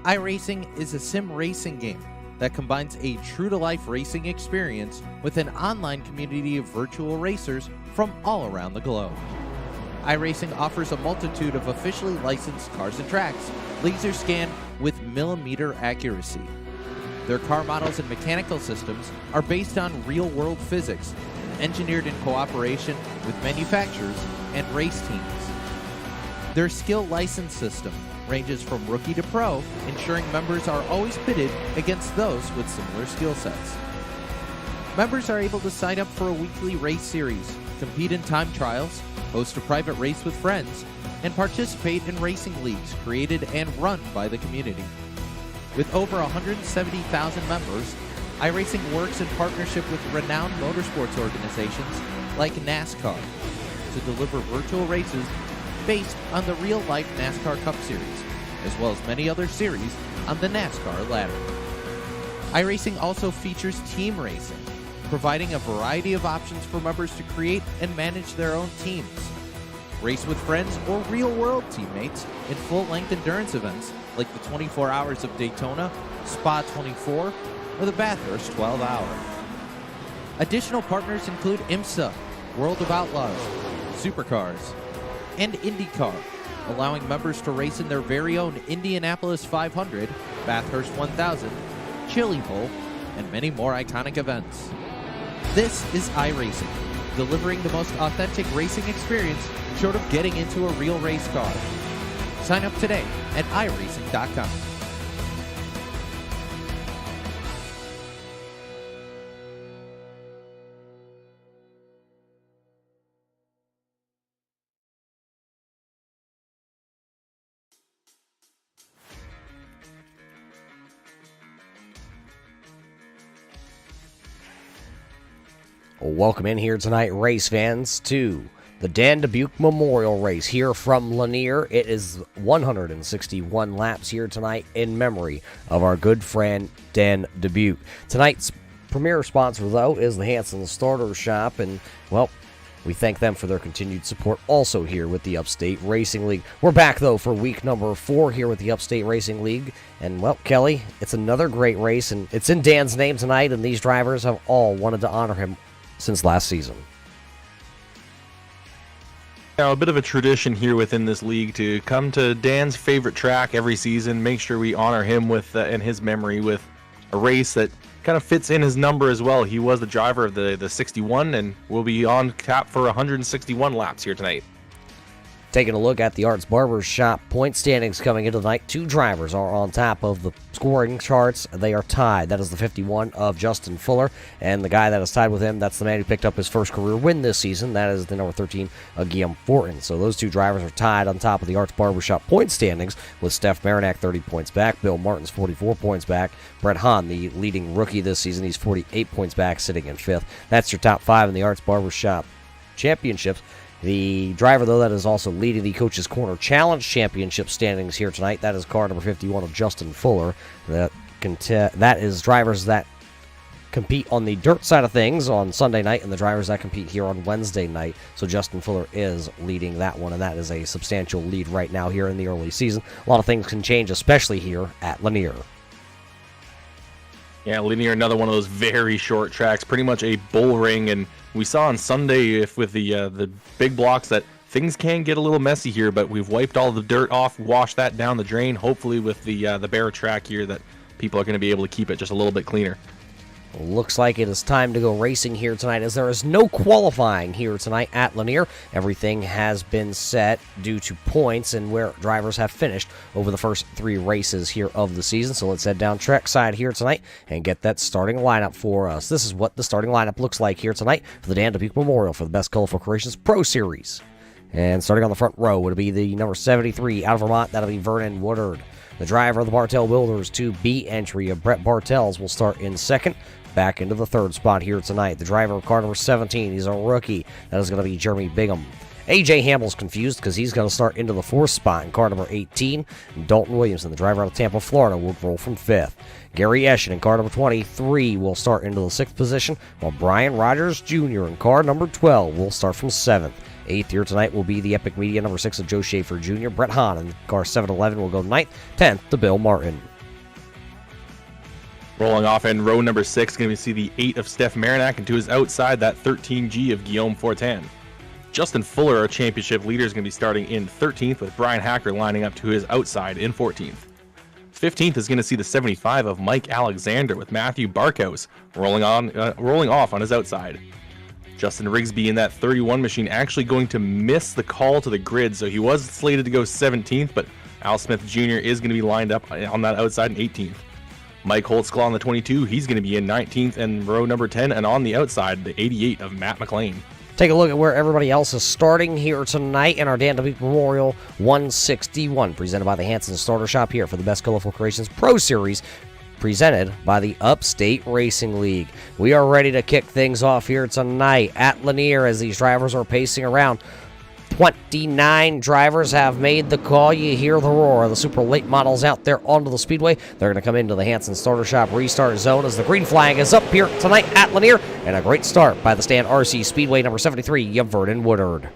iRacing is a sim racing game that combines a true-to-life racing experience with an online community of virtual racers from all around the globe. iRacing offers a multitude of officially licensed cars and tracks, laser scanned with millimeter accuracy. Their car models and mechanical systems are based on real-world physics, engineered in cooperation with manufacturers and race teams. Their skill license system ranges from rookie to pro, ensuring members are always pitted against those with similar skill sets. Members are able to sign up for a weekly race series, compete in time trials, host a private race with friends, and participate in racing leagues created and run by the community. With over 170,000 members, iRacing works in partnership with renowned motorsports organizations like NASCAR to deliver virtual races based on the real-life NASCAR Cup Series, as well as many other series on the NASCAR ladder. iRacing also features team racing, providing a variety of options for members to create and manage their own teams. Race with friends or real-world teammates in full-length endurance events like the 24 Hours of Daytona, Spa 24, or the Bathurst 12 Hour. Additional partners include IMSA, World of Outlaws, Supercars, and IndyCar, allowing members to race in their very own Indianapolis 500, Bathurst 1000, Chili Bowl, and many more iconic events. This is iRacing, delivering the most authentic racing experience short of getting into a real race car. Sign up today at iRacing.com. Welcome in here tonight, race fans, to the Dan Dabuque Memorial Race here from Lanier. It is 161 laps here tonight in memory of our good friend Dan Dabuque. Tonight's premier sponsor, though, is the Hanson Starter Shop, and, well, we thank them for their continued support also here with the Upstate Racing League. We're back, though, for week number 4 here with the Upstate Racing League. And, well, Kelly, it's another great race, and it's in Dan's name tonight, and these drivers have all wanted to honor him since last season. Now, a bit of a tradition here within this league to come to Dan's favorite track every season, make sure we honor him with in his memory with a race that kind of fits in his number as well. He was the driver of the 61 and will be on tap for 161 laps here tonight. Taking a look at the Arts Barber Shop point standings coming into the night, 2 drivers are on top of the scoring charts. They are tied. That is the 51 of Justin Fuller, and the guy that is tied with him, that's the man who picked up his first career win this season. That is the number 13 of Guillaume Fortin. So those 2 drivers are tied on top of the Arts Barber Shop point standings, with Steph Marinac 30 points back, Bill Martin's 44 points back, Brett Hahn, the leading rookie this season, he's 48 points back, sitting in 5th. That's your top 5 in the Arts Barber Shop championships. The driver, though, that is also leading the Coach's Corner Challenge Championship standings here tonight, that is car number 51 of Justin Fuller. That is drivers that compete on the dirt side of things on Sunday night and the drivers that compete here on Wednesday night. So Justin Fuller is leading that one, and that is a substantial lead right now here in the early season. A lot of things can change, especially here at Lanier. Yeah, Lanier, another one of those very short tracks, pretty much a bull ring, and we saw on Sunday with the big blocks that things can get a little messy here, but we've wiped all the dirt off, washed that down the drain, hopefully with the bare track here that people are going to be able to keep it just a little bit cleaner. Looks like it is time to go racing here tonight, as there is no qualifying here tonight at Lanier. Everything has been set due to points and where drivers have finished over the first 3 races here of the season. So let's head down track side here tonight and get that starting lineup for us. This is what the starting lineup looks like here tonight for the Dan Dabuque Memorial for the Best Colorful Creations Pro Series. And starting on the front row would be the number 73 out of Vermont. That'll be Vernon Woodard. The driver of the Bartell Builders 2B entry of Brett Bartels will start in second. Back into the 3rd spot here tonight, the driver of car number 17, he's a rookie. That is going to be Jeremy Bingham. A.J. Hamill's confused because he's going to start into the 4th spot in car number 18. Dalton Williamson, the driver out of Tampa, Florida, will roll from 5th. Gary Eschen in car number 23 will start into the 6th position, while Brian Rogers Jr. in car number 12 will start from 7th. 8th here tonight will be the Epic Media number 6 of Joe Schaefer Jr. Brett Hahn in car 711 will go 9th. 10th to Bill Martin. Rolling off in row number 6, going to see the 8 of Steph Marinac, and to his outside, that 13G of Guillaume Fortin. Justin Fuller, our championship leader, is going to be starting in 13th, with Brian Hacker lining up to his outside in 14th. 15th is going to see the 75 of Mike Alexander, with Matthew Barkhouse rolling off on his outside. Justin Rigsby in that 31 machine actually going to miss the call to the grid, so he was slated to go 17th, but Al Smith Jr. is going to be lined up on that outside in 18th. Mike Holtzclaw on the 22, he's going to be in 19th and row number 10, and on the outside, the 88 of Matt McLean. Take a look at where everybody else is starting here tonight in our Dan Dabuque Memorial 161, presented by the Hanson Starter Shop here for the Best Colorful Creations Pro Series, presented by the Upstate Racing League. We are ready to kick things off here tonight at Lanier as these drivers are pacing around. 29 drivers have made the call. You hear the roar of the super late models out there onto the speedway. They're going to come into the Hanson Starter Shop restart zone as the green flag is up here tonight at Lanier. And a great start by the Stan RC Speedway number 73, Vernon Woodard.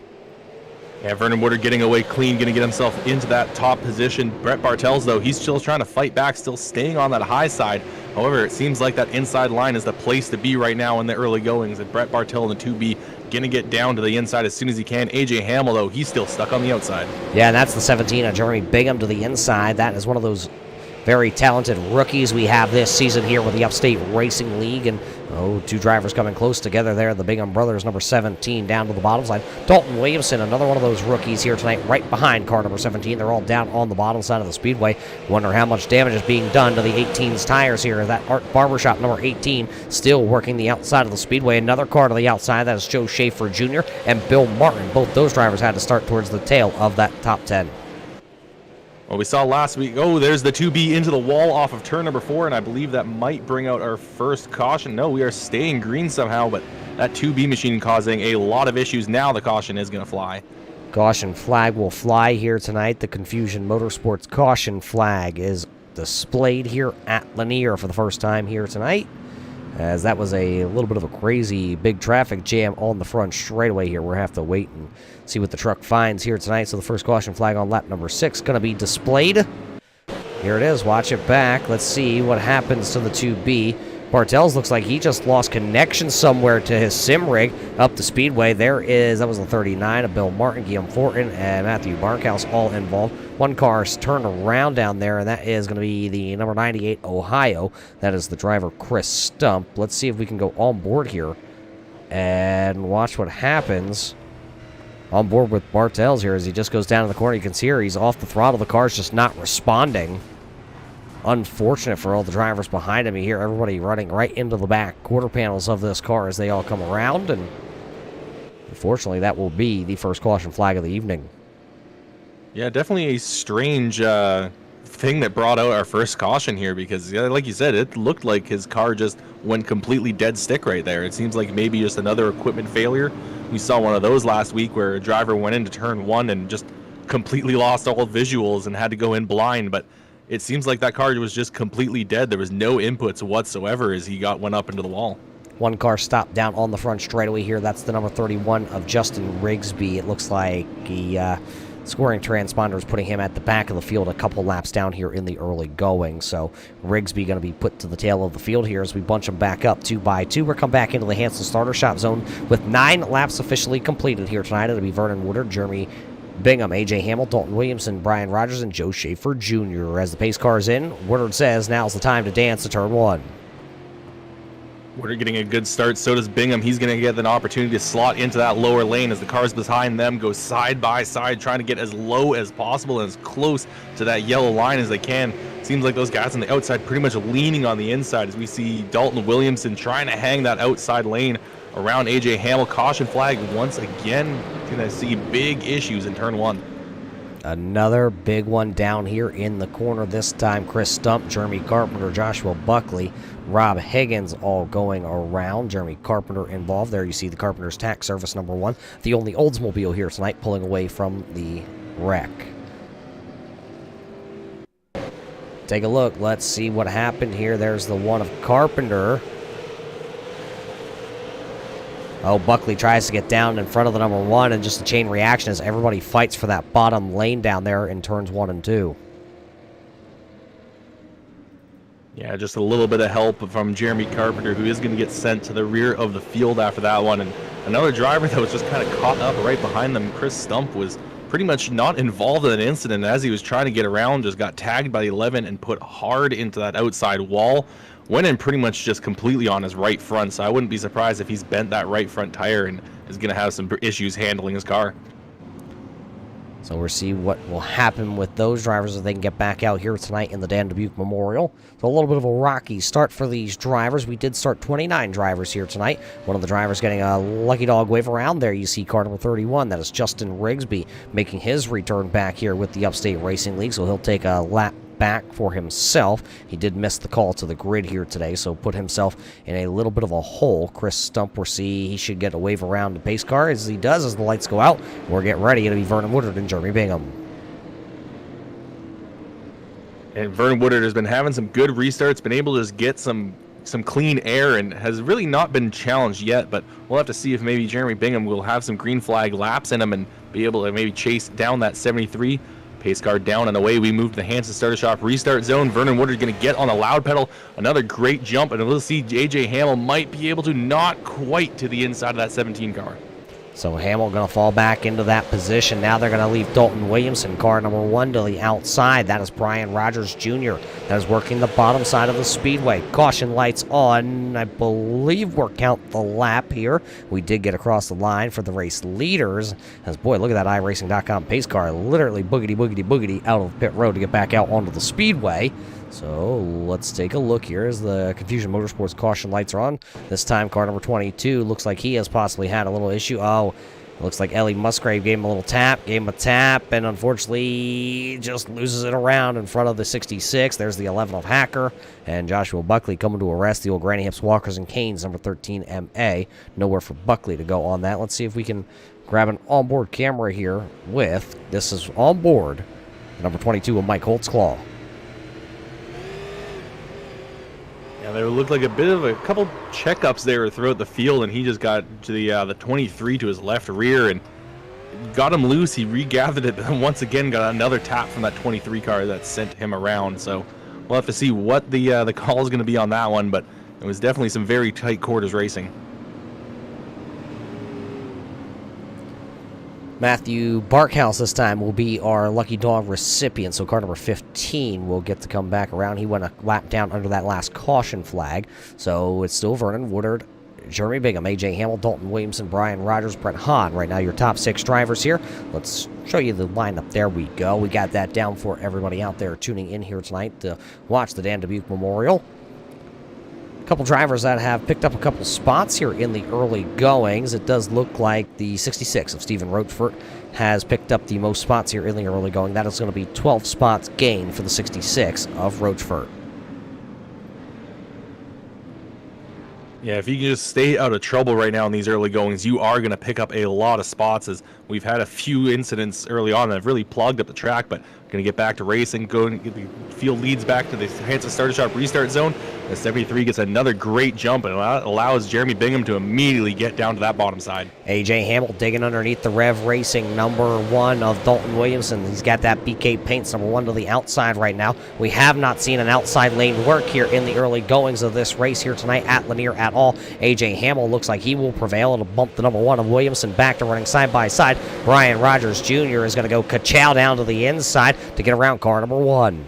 Yeah, Vernon Woodard getting away clean, going to get himself into that top position. Brett Bartels, though, he's still trying to fight back, still staying on that high side. However, it seems like that inside line is the place to be right now in the early goings. And Brett Bartel in the 2B going to get down to the inside as soon as he can. AJ Hamill, though, he's still stuck on the outside. Yeah, and that's the 17 of Jeremy Bingham to the inside. That is one of those very talented rookies we have this season here with the Upstate Racing League. And, two drivers coming close together there. The Bingham brothers, number 17, down to the bottom side. Dalton Williamson, another one of those rookies here tonight, right behind car number 17. They're all down on the bottom side of the speedway. Wonder how much damage is being done to the 18's tires here. That Art Barbershop, number 18, still working the outside of the speedway. Another car to the outside, that is Joe Schaefer Jr. and Bill Martin. Both those drivers had to start towards the tail of that top 10. Well, we saw last week, there's the 2B into the wall off of turn number 4, and I believe that might bring out our first caution. No, we are staying green somehow, but that 2B machine causing a lot of issues. Now the caution is going to fly. Caution flag will fly here tonight. The Confusion Motorsports caution flag is displayed here at Lanier for the first time here tonight, as that was a little bit of a crazy big traffic jam on the front straightaway here. We'll have to wait and see what the truck finds here tonight. So the first caution flag on lap number 6 going to be displayed. Here it is. Watch it back. Let's see what happens to the 2B. Bartels looks like he just lost connection somewhere to his sim rig up the speedway. That was the 39 of Bill Martin, Guillaume Fortin, and Matthew Barkhouse all involved. One car's turned around down there, and that is going to be the number 98 Ohio. That is the driver, Chris Stump. Let's see if we can go on board here and watch what happens on board with Bartels here as he just goes down to the corner. You can see here he's off the throttle. The car's just not responding. Unfortunate for all the drivers behind him. You hear everybody running right into the back quarter panels of this car as they all come around, and unfortunately that will be the first caution flag of the evening. Yeah, definitely a strange thing that brought out our first caution here because, like you said, it looked like his car just went completely dead stick right there. It seems like maybe just another equipment failure. We saw one of those last week where a driver went into turn 1 and just completely lost all visuals and had to go in blind, but it seems like that car was just completely dead. There was no inputs whatsoever as he went up into the wall. One car stopped down on the front straightaway here. That's the number 31 of Justin Rigsby. It looks like the scoring transponder is putting him at the back of the field a couple laps down here in the early going. So Rigsby going to be put to the tail of the field here as we bunch him back up 2 by 2. We're come back into the Hanson Starter Shop zone with 9 laps officially completed here tonight. It'll be Vernon Woodard, Jeremy Bingham, AJ Hamill, Dalton Williamson, Brian Rogers, and Joe Schaefer Jr. As the pace car is in, Woodard says now's the time to dance to turn 1. Woodard getting a good start, so does Bingham. He's going to get an opportunity to slot into that lower lane as the cars behind them go side by side, trying to get as low as possible and as close to that yellow line as they can. Seems like those guys on the outside pretty much leaning on the inside as we see Dalton Williamson trying to hang that outside lane around AJ Hamill. Caution flag once again. Going to see big issues in turn 1. Another big one down here in the corner. This time Chris Stump, Jeremy Carpenter, Joshua Buckley, Rob Higgins all going around. Jeremy Carpenter involved. There you see the Carpenter's tax service number 1. The only Oldsmobile here tonight pulling away from the wreck. Take a look. Let's see what happened here. There's the one of Carpenter. Buckley tries to get down in front of the number 1, and just a chain reaction as everybody fights for that bottom lane down there in turns 1 and 2. Yeah, just a little bit of help from Jeremy Carpenter, who is going to get sent to the rear of the field after that one. And another driver that was just kind of caught up right behind them, Chris Stump, was pretty much not involved in an incident. As he was trying to get around, just got tagged by the 11 and put hard into that outside wall. Went in pretty much just completely on his right front, so I wouldn't be surprised if he's bent that right front tire and is going to have some issues handling his car. So we'll see what will happen with those drivers if they can get back out here tonight in the Dan Dabuque Memorial. So a little bit of a rocky start for these drivers. We did start 29 drivers here tonight. One of the drivers getting a lucky dog wave around there. You see car number 31. That is Justin Rigsby making his return back here with the Upstate Racing League. So he'll take a lap back for himself. He did miss the call to the grid here today, so put himself in a little bit of a hole. Chris Stump, we'll see he should get a wave around the pace car as he does as the lights go out. We're getting ready. It'll be Vernon Woodard and Jeremy Bingham. And Vernon Woodard has been having some good restarts, been able to just get some clean air, and has really not been challenged yet, but we'll have to see if maybe Jeremy Bingham will have some green flag laps in him and be able to maybe chase down that 73. Pace car down and away. We move to the Hanson starter shop restart zone. Vernon Woodard going to get on the loud pedal. Another great jump, and we'll see AJ Hamill might be able to, not quite to the inside of that 17 car. So Hamill going to fall back into that position. Now they're going to leave Dalton Williamson, car number 1, to the outside. That is Brian Rogers Jr. That is working the bottom side of the speedway. Caution lights on. I believe we're counting the lap here. We did get across the line for the race leaders. As boy, look at that iRacing.com pace car. Literally boogity out of the pit road to get back out onto the speedway. So let's take a look here as the Confusion Motorsports caution lights are on. This time car number 22 looks like he has possibly had a little issue. Oh, it looks like Ellie Musgrave gave him a little tap, and unfortunately just loses it around in front of the 66. There's the 11 of Hacker, and Joshua Buckley coming to arrest the old Granny Hips Walkers and Canes, number 13 MA. Nowhere for Buckley to go on that. Let's see if we can grab an onboard camera here with, this is onboard, number 22 of Mike Holtzclaw. Yeah, there looked like a couple checkups there throughout the field, and he just got to the 23 to his left rear and got him loose. He regathered it, but once again got another tap from that 23 car that sent him around. So we'll have to see what the call is going to be on that one, but it was definitely some very tight quarters racing. Matthew Barkhouse this time will be our lucky dog recipient, so car number 15 will get to come back around. He went a lap down under that last caution flag, so it's still Vernon Woodard, Jeremy Bingham, AJ Hamill, Dalton Williamson, Brian Rogers, Brett Hahn. Right now your top 6 drivers here. Let's show you the lineup. There we go. We got that down for everybody out there tuning in here tonight to watch the Dan Dabuque Memorial. A couple drivers that have picked up a couple spots here in the early goings. It does look like the 66 of Stephen Rochefort has picked up the most spots here in the early going. That is going to be 12 spots gained for the 66 of Rochefort. Yeah, if you can just stay out of trouble right now in these early goings, you are going to pick up a lot of spots, as we've had a few incidents early on that have really plugged up the track, but going to get back to racing, go and get the field leads back to the Hanson starter shop restart zone. The 73 gets another great jump, and allows Jeremy Bingham to immediately get down to that bottom side. AJ Hamill digging underneath the Rev Racing number 1 of Dalton Williamson. He's got that BK Paints number 1 to the outside right now. We have not seen an outside lane work here in the early goings of this race here tonight at Lanier at all. AJ Hamill looks like he will prevail. It'll bump the number 1 of Williamson back to running side by side. Brian Rogers Jr. is going to go ka-chow down to the inside to get around car number 1.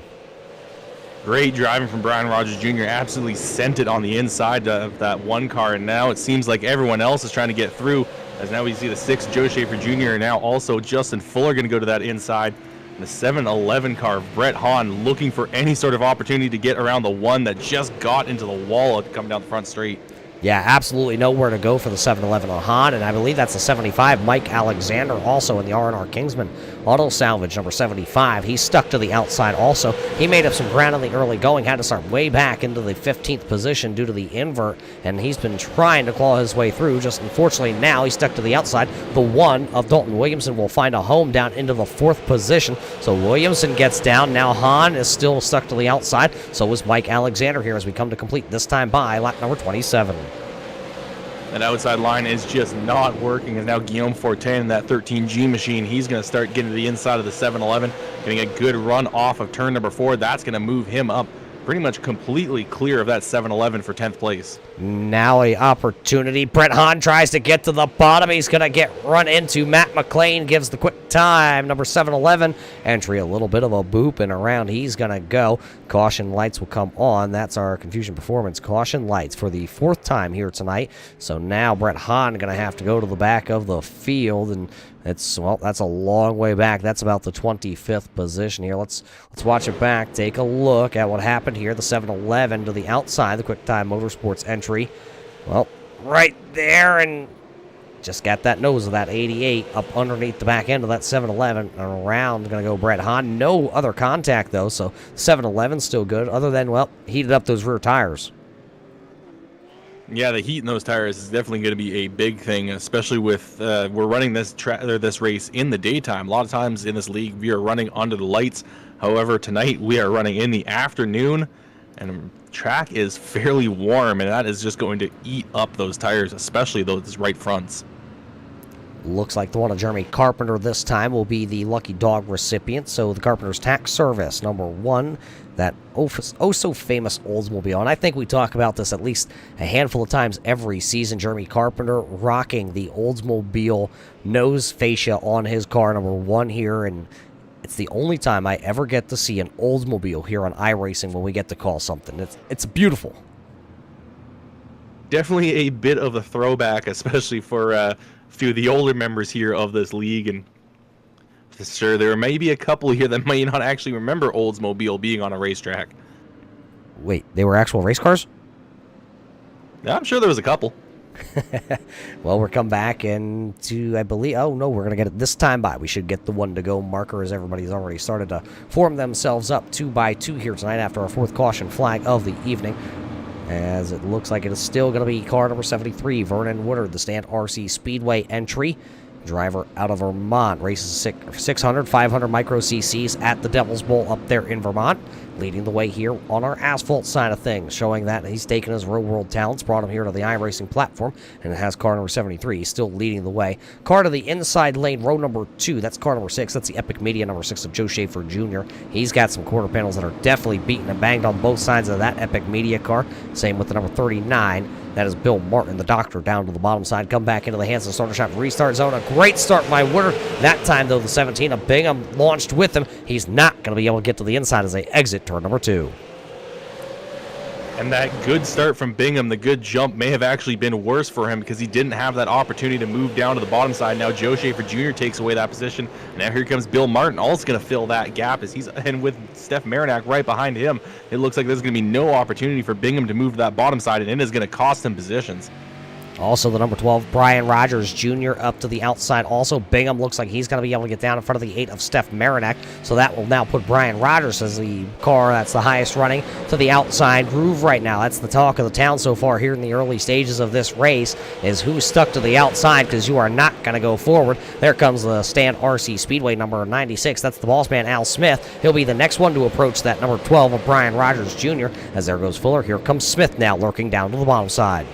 Great driving from Brian Rogers Jr. Absolutely sent it on the inside of that 1 car, and now it seems like everyone else is trying to get through, as now we see the 6 Joe Schaefer Jr. and now also Justin Fuller going to go to that inside. And the 7-11 car of Brett Hahn looking for any sort of opportunity to get around the 1 that just got into the wall coming down the front straight. Yeah, absolutely nowhere to go for the 7-11 on Hahn, and I believe that's the 75, Mike Alexander, also in the R&R Kingsman Auto Salvage, number 75. He's stuck to the outside also. He made up some ground in the early going, had to start way back into the 15th position due to the invert, and he's been trying to claw his way through. Just unfortunately now he's stuck to the outside. The 1 of Dalton Williamson will find a home down into the 4th position, so Williamson gets down. Now Hahn is still stuck to the outside, so is Mike Alexander here as we come to complete this time by lap number 27. That outside line is just not working, and now Guillaume Fortin in that 13G machine, he's going to start getting to the inside of the 7-11, getting a good run off of turn number 4. That's going to move him up pretty much completely clear of that 7-Eleven for 10th place. Now a opportunity. Brett Hahn tries to get to the bottom. He's going to get run into. Matt McLean gives the quick time. Number 7-Eleven entry, a little bit of a boop, and around he's going to go. Caution lights will come on. That's our Confusion Performance caution lights for the 4th time here tonight. So now Brett Hahn going to have to go to the back of the field, and that's a long way back. That's about the 25th position here. Let's watch it back. Take a look at what happened here. The 7-Eleven to the outside, the Quick Time Motorsports entry. Well, right there, and just got that nose of that 88 up underneath the back end of that 7-Eleven. And around going to go Brett Hahn. No other contact, though, so 7-Eleven's still good, other than, well, heated up those rear tires. Yeah, the heat in those tires is definitely going to be a big thing, especially with we're running this race in the daytime. A lot of times in this league, we are running under the lights. However, tonight we are running in the afternoon, and track is fairly warm, and that is just going to eat up those tires, especially those right fronts. Looks like the one of Jeremy Carpenter this time will be the lucky dog recipient. So the Carpenter's Tax Service, number 1, that oh-so-famous Oldsmobile. And I think we talk about this at least a handful of times every season. Jeremy Carpenter rocking the Oldsmobile nose fascia on his car, number 1 here. And it's the only time I ever get to see an Oldsmobile here on iRacing when we get to call something. It's beautiful. Definitely a bit of a throwback, especially for a few of the older members here of this league. And sure, there may be a couple here that may not actually remember Oldsmobile being on a racetrack. Wait, they were actual race cars? Yeah, I'm sure there was a couple. Well, we're come back into, I believe, oh no, we're going to get it this time by. We should get the 1-to-go marker as everybody's already started to form themselves up 2 by 2 here tonight after our 4th caution flag of the evening. As it looks like it is still going to be car number 73, Vernon Woodard, the Stand RC Speedway entry. Driver out of Vermont, races 600, 500 micro cc's at the Devil's Bowl up there in Vermont. Leading the way here on our asphalt side of things, showing that he's taken his real-world talents, brought him here to the iRacing platform, and it has car number 73. He's still leading the way. Car to the inside lane, row number 2, that's car number 6. That's the Epic Media number 6 of Joe Schaefer Jr. He's got some quarter panels that are definitely beaten and banged on both sides of that Epic Media car. Same with the number 39. That is Bill Martin, the doctor, down to the bottom side. Come back into the Hanson starter shop restart zone. A great start by Woodard. That time, though, the 17 of Bingham launched with him. He's not going to be able to get to the inside as they exit turn number 2. And that good start from Bingham, the good jump, may have actually been worse for him because he didn't have that opportunity to move down to the bottom side. Now Joe Schaefer Jr. takes away that position. Now here comes Bill Martin, also going to fill that gap and with Steph Marinac right behind him. It looks like there's going to be no opportunity for Bingham to move to that bottom side, and it is going to cost him positions. Also, the number 12, Brian Rogers Jr. up to the outside. Also, Bingham looks like he's going to be able to get down in front of the 8 of Steph Marinac. So that will now put Brian Rogers as the car that's the highest running to the outside groove right now. That's the talk of the town so far here in the early stages of this race, is who's stuck to the outside, because you are not going to go forward. There comes the Stand RC Speedway number 96. That's the boss man, Al Smith. He'll be the next one to approach that number 12 of Brian Rogers Jr. As there goes Fuller. Here comes Smith now lurking down to the bottom side.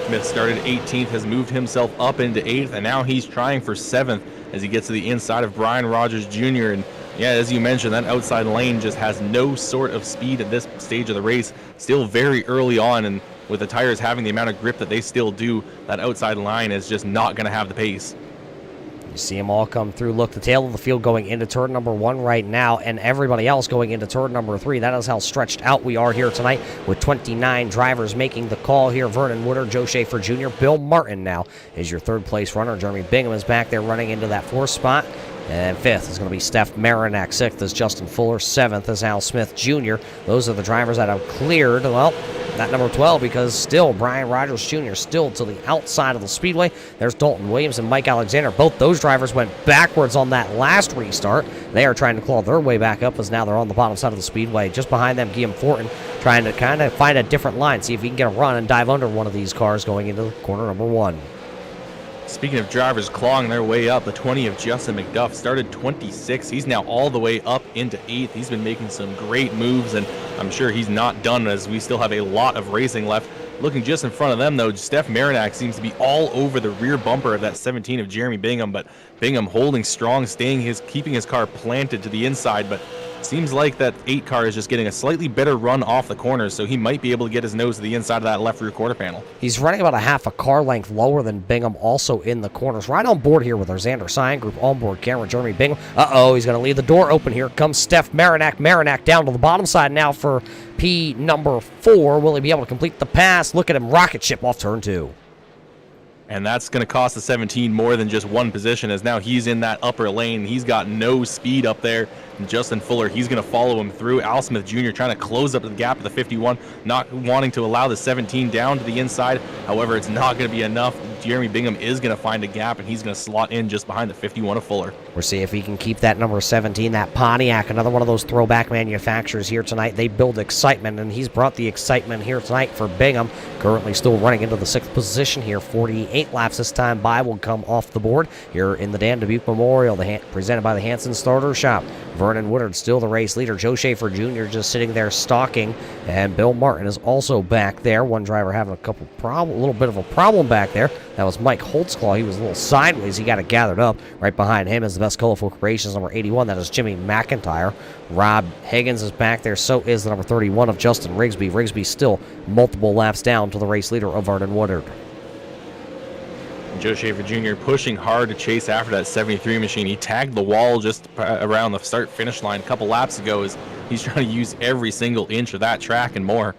Smith started 18th, has moved himself up into 8th, and now he's trying for 7th as he gets to the inside of Brian Rogers Jr. And yeah, as you mentioned, that outside lane just has no sort of speed at this stage of the race. Still very early on, and with the tires having the amount of grip that they still do, that outside line is just not going to have the pace. You see them all come through. Look, the tail of the field going into turn number 1 right now, and everybody else going into turn number 3. That is how stretched out we are here tonight, with 29 drivers making the call here. Vernon Woodard, Joe Schaefer Jr., Bill Martin now is your 3rd place runner. Jeremy Bingham is back there running into that 4th spot. And 5th is going to be Steph Marinac. 6th is Justin Fuller. 7th is Al Smith Jr. Those are the drivers that have cleared, well, that number 12, because still Brian Rogers Jr. still to the outside of the speedway. There's Dalton Williams and Mike Alexander. Both those drivers went backwards on that last restart. They are trying to claw their way back up as now they're on the bottom side of the speedway. Just behind them, Guillaume Fortin trying to kind of find a different line, see if he can get a run and dive under one of these cars going into corner number 1. Speaking of drivers clawing their way up, the 20 of Justin McDuff started 26. He's now all the way up into 8th. He's been making some great moves, and I'm sure he's not done as we still have a lot of racing left. Looking just in front of them, though, Steph Marinac seems to be all over the rear bumper of that 17 of Jeremy Bingham, but Bingham holding strong, keeping his car planted to the inside, but seems like that 8 car is just getting a slightly better run off the corners, so he might be able to get his nose to the inside of that left rear quarter panel. He's running about a half a car length lower than Bingham, also in the corners. Right on board here with our Xander Sign Group on board camera, Jeremy Bingham. He's going to leave the door open. Here comes Steph Marinac. Marinac down to the bottom side now for P number 4. Will he be able to complete the pass? Look at him rocket ship off turn 2. And that's going to cost the 17 more than just one position, as now he's in that upper lane. He's got no speed up there. And Justin Fuller, he's going to follow him through. Al Smith Jr. trying to close up the gap at the 51, not wanting to allow the 17 down to the inside. However, it's not going to be enough. Jeremy Bingham is going to find a gap, and he's going to slot in just behind the 51 of Fuller. We'll see if he can keep that number 17, that Pontiac, another one of those throwback manufacturers here tonight. They build excitement, and he's brought the excitement here tonight for Bingham. Currently still running into the 6th position here. 48 laps this time by will come off the board here in the Dan Dabuque Memorial, presented by the Hanson Starter Shop. Vernon Woodard still the race leader. Joe Schaefer Jr. just sitting there stalking, and Bill Martin is also back there. One driver having a little bit of a problem back there. That was Mike Holtzclaw. He was a little sideways. He got it gathered up. Right behind him is the Best Colorful Creations, number 81. That is Jimmy McIntyre. Rob Higgins is back there. So is the number 31 of Justin Rigsby. Rigsby still multiple laps down to the race leader of Vernon Woodard. Joe Schaefer Jr. pushing hard to chase after that 73 machine. He tagged the wall just around the start-finish line a couple laps ago as he's trying to use every single inch of that track and more.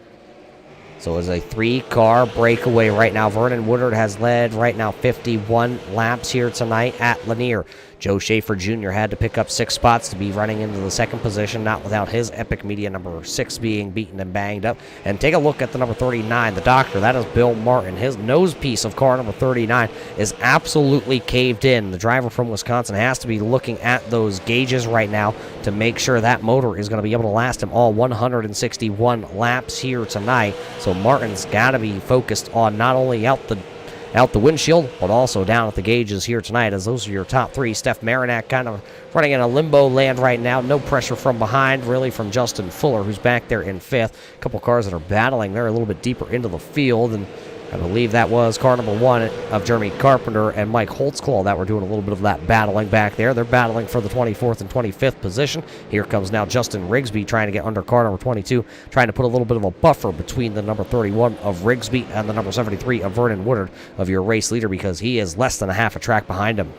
So it's a 3-car breakaway right now. Vernon Woodard has led right now 51 laps here tonight at Lanier. Joe Schaefer Jr. had to pick up 6 spots to be running into the 2nd position, not without his Epic Media number 6 being beaten and banged up. And take a look at the number 39, the doctor. That is Bill Martin. His nose piece of car number 39 is absolutely caved in. The driver from Wisconsin has to be looking at those gauges right now to make sure that motor is going to be able to last him all 161 laps here tonight. So Martin's got to be focused on not only out the windshield, but also down at the gauges here tonight, as those are your top 3. Steph Marinac kind of running in a limbo land right now. No pressure from behind, really, from Justin Fuller, who's back there in 5th. A couple cars that are battling. They're a little bit deeper into the field, and I believe that was car number 1 of Jeremy Carpenter and Mike Holtzclaw that were doing a little bit of that battling back there. They're battling for the 24th and 25th position. Here comes now Justin Rigsby trying to get under car number 22, trying to put a little bit of a buffer between the number 31 of Rigsby and the number 73 of Vernon Woodard, of your race leader, because he is less than a half a track behind him.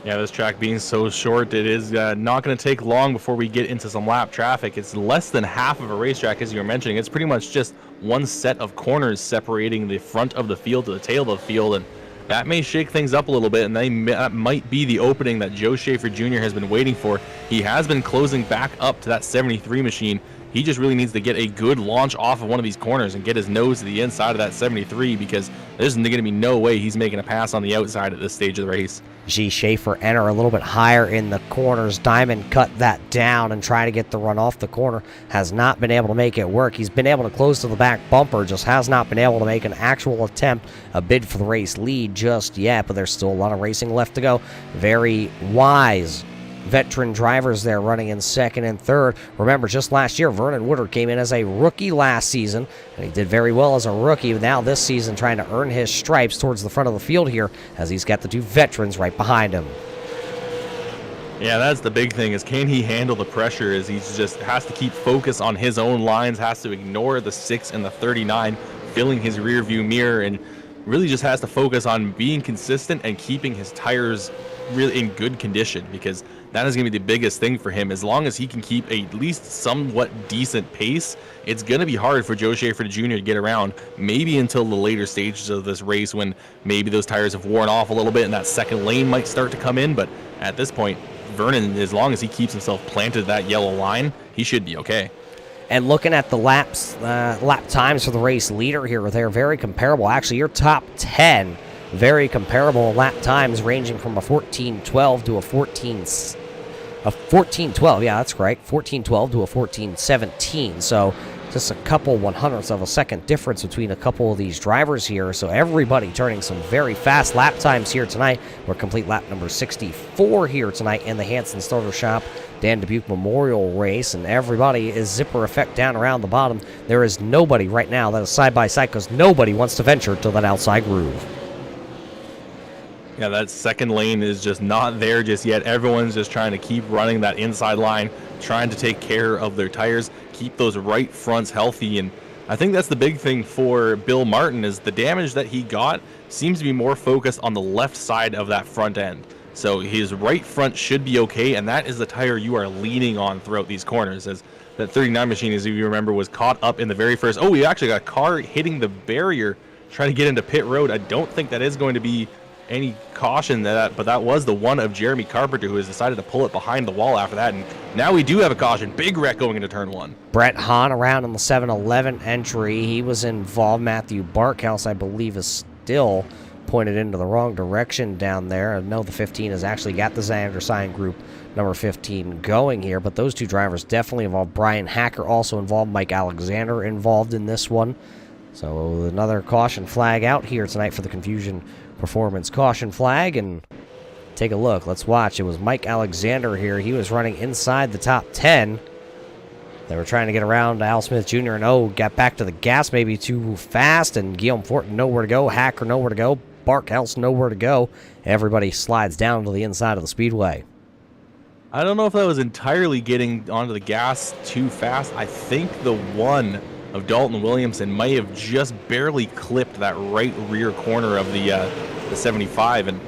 Yeah, this track being so short, it is not going to take long before we get into some lap traffic. It's less than half of a racetrack, as you were mentioning. It's pretty much just one set of corners separating the front of the field to the tail of the field, and that may shake things up a little bit, and that might be the opening that Joe Schaefer Jr. has been waiting for. He has been closing back up to that 73 machine. He just really needs to get a good launch off of one of these corners and get his nose to the inside of that 73, because there's going to be no way he's making a pass on the outside at this stage of the race. G. Schaefer enter a little bit higher in the corners. Diamond cut that down and try to get the run off the corner. Has not been able to make it work. He's been able to close to the back bumper, just has not been able to make an actual attempt, a bid for the race lead just yet, but there's still a lot of racing left to go. Very wise veteran drivers there running in 2nd and 3rd. Remember, just last year, Vernon Woodard came in as a rookie last season, and he did very well as a rookie. Now this season, trying to earn his stripes towards the front of the field here, as he's got the 2 veterans right behind him. Yeah, that's the big thing, is can he handle the pressure, as he just has to keep focus on his own lines, has to ignore the 6 and the 39, filling his rear view mirror, and really just has to focus on being consistent and keeping his tires really in good condition, because that is going to be the biggest thing for him. As long as he can keep at least somewhat decent pace, it's going to be hard for Joe Schaefer Jr. to get around, maybe until the later stages of this race, when maybe those tires have worn off a little bit and that second lane might start to come in. But at this point, Vernon, as long as he keeps himself planted to that yellow line, he should be okay. And looking at the lap times for the race leader here, they're very comparable. Actually, your top 10 very comparable lap times, ranging from a 14:12 to a 14:12. Yeah, that's right, 14:12 to a 14:17. So just a couple 100ths of a second difference between a couple of these drivers here. So everybody turning some very fast lap times here tonight. We're complete lap number 64 here tonight in the Hanson Starter Shop Dan Dabuque Memorial Race, and everybody is zipper effect down around the bottom. There is nobody right now that is side by side, because nobody wants to venture to that outside groove. Yeah, that second lane is just not there just yet. Everyone's just trying to keep running that inside line, trying to take care of their tires, keep those right fronts healthy. And I think that's the big thing for Bill Martin is the damage that he got seems to be more focused on the left side of that front end. So his right front should be okay, and that is the tire you are leaning on throughout these corners. As that 39 machine, as you remember, was caught up in the very first. Oh, we actually got a car hitting the barrier trying to get into pit road. I don't think that is going to be any caution that, but that was the one of Jeremy Carpenter who has decided to pull it behind the wall after that. And now we do have a caution. Big wreck going into turn one. Brett Hahn around in the 7-11 entry. He was involved. Matthew Barkhouse, I believe, is still pointed into the wrong direction down there. I know the 15 has actually got the Xander Sign Group number 15 going here, but those two drivers definitely involved. Brian Hacker also involved. Mike Alexander involved in this one. So another caution flag out here tonight for the Confusion Performance caution flag. And take a look. Let's watch. It was Mike Alexander here. He was running inside the top 10. They were trying to get around Al Smith Jr. and got back to the gas maybe too fast. And Guillaume Fortin nowhere to go. Hacker nowhere to go. Barkhouse nowhere to go. Everybody slides down to the inside of the speedway. I don't know if that was entirely getting onto the gas too fast. I think the one of Dalton Williamson might have just barely clipped that right rear corner of the 75, and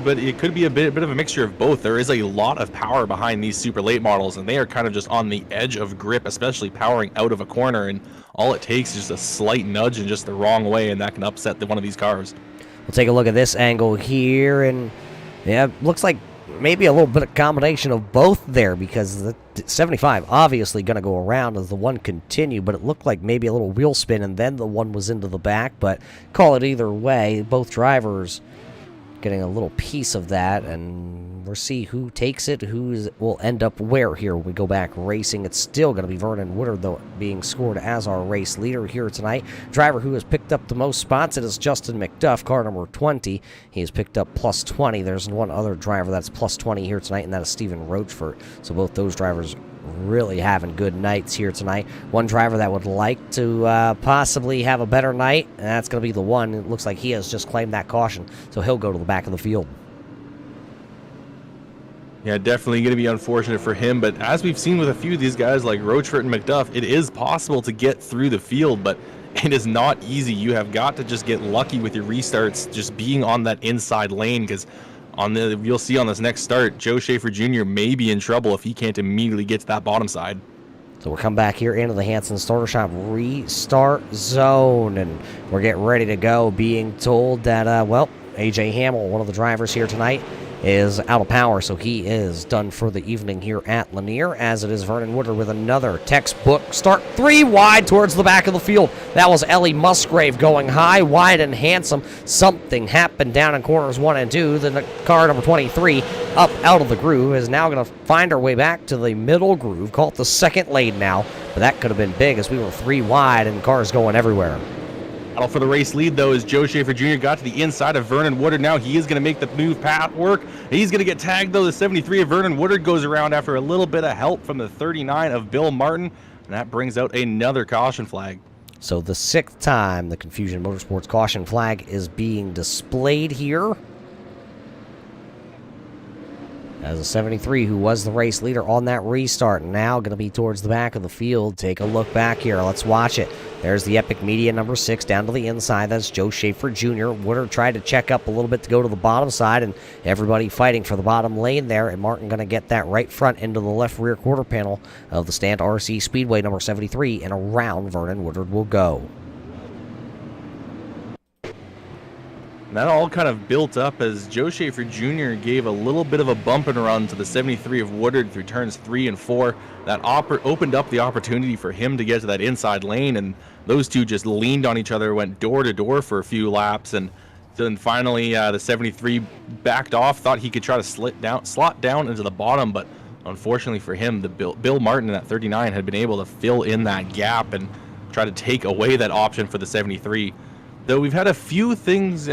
but it could be a bit of a mixture of both. There is a lot of power behind these super late models, and they are kind of just on the edge of grip, especially powering out of a corner, and all it takes is just a slight nudge in just the wrong way, and that can upset one of these cars. We'll take a look at this angle here, and yeah, looks like maybe a little bit of combination of both there, because the 75 obviously going to go around as the one continued, but it looked like maybe a little wheel spin and then the one was into the back. But call it either way, both drivers getting a little piece of that, and we'll see who takes it, who will end up where here when we go back racing. It's still going to be Vernon Woodard, though, being scored as our race leader here tonight. Driver who has picked up the most spots, it is Justin McDuff, car number 20. He has picked up plus 20. There's one other driver that's plus 20 here tonight, and that is Stephen Roachford. So both those drivers really having good nights here tonight. One driver that would like to possibly have a better night, and that's going to be the one. It looks like he has just claimed that caution, so he'll go to the back of the field. Yeah, definitely going to be unfortunate for him, but as we've seen with a few of these guys like Roachford and McDuff, it is possible to get through the field, but it is not easy. You have got to just get lucky with your restarts, just being on that inside lane, because you'll see on this next start, Joe Schaefer Jr. may be in trouble if he can't immediately get to that bottom side. So we'll come back here into the Hanson Starter Shop restart zone, and we're getting ready to go, being told that, AJ Hamill, one of the drivers here tonight, is out of power, so he is done for the evening here at Lanier, as it is Vernon Woodard with another textbook start. 3 wide towards the back of the field. That was Ellie Musgrave going high, wide, and handsome. Something happened down in corners 1 and 2. The car number 23 up out of the groove is now going to find her way back to the middle groove. Call it the second lane now, but that could have been big as we were 3 wide and cars going everywhere. Battle for the race lead, though, as Joe Schaefer Jr. got to the inside of Vernon Woodard. Now he is going to make the move path work. He's going to get tagged, though. The 73 of Vernon Woodard goes around after a little bit of help from the 39 of Bill Martin, and that brings out another caution flag. So the 6th time the Confusion Motorsports caution flag is being displayed here, as a 73 who was the race leader on that restart, now going to be towards the back of the field. Take a look back here. Let's watch it. There's the Epic Media number 6 down to the inside. That's Joe Schaefer Jr. Woodard tried to check up a little bit to go to the bottom side, and everybody fighting for the bottom lane there. And Martin going to get that right front into the left rear quarter panel of the Stand RC Speedway number 73, and around Vernon Woodard will go. And that all kind of built up as Joe Schaefer Jr. gave a little bit of a bump and run to the 73 of Woodard through turns 3 and 4. That opened up the opportunity for him to get to that inside lane, and those two just leaned on each other, went door to door for a few laps, and then finally the 73 backed off, thought he could try to slot down into the bottom, but unfortunately for him, Bill Martin in that 39 had been able to fill in that gap and try to take away that option for the 73. Though we've had a few things,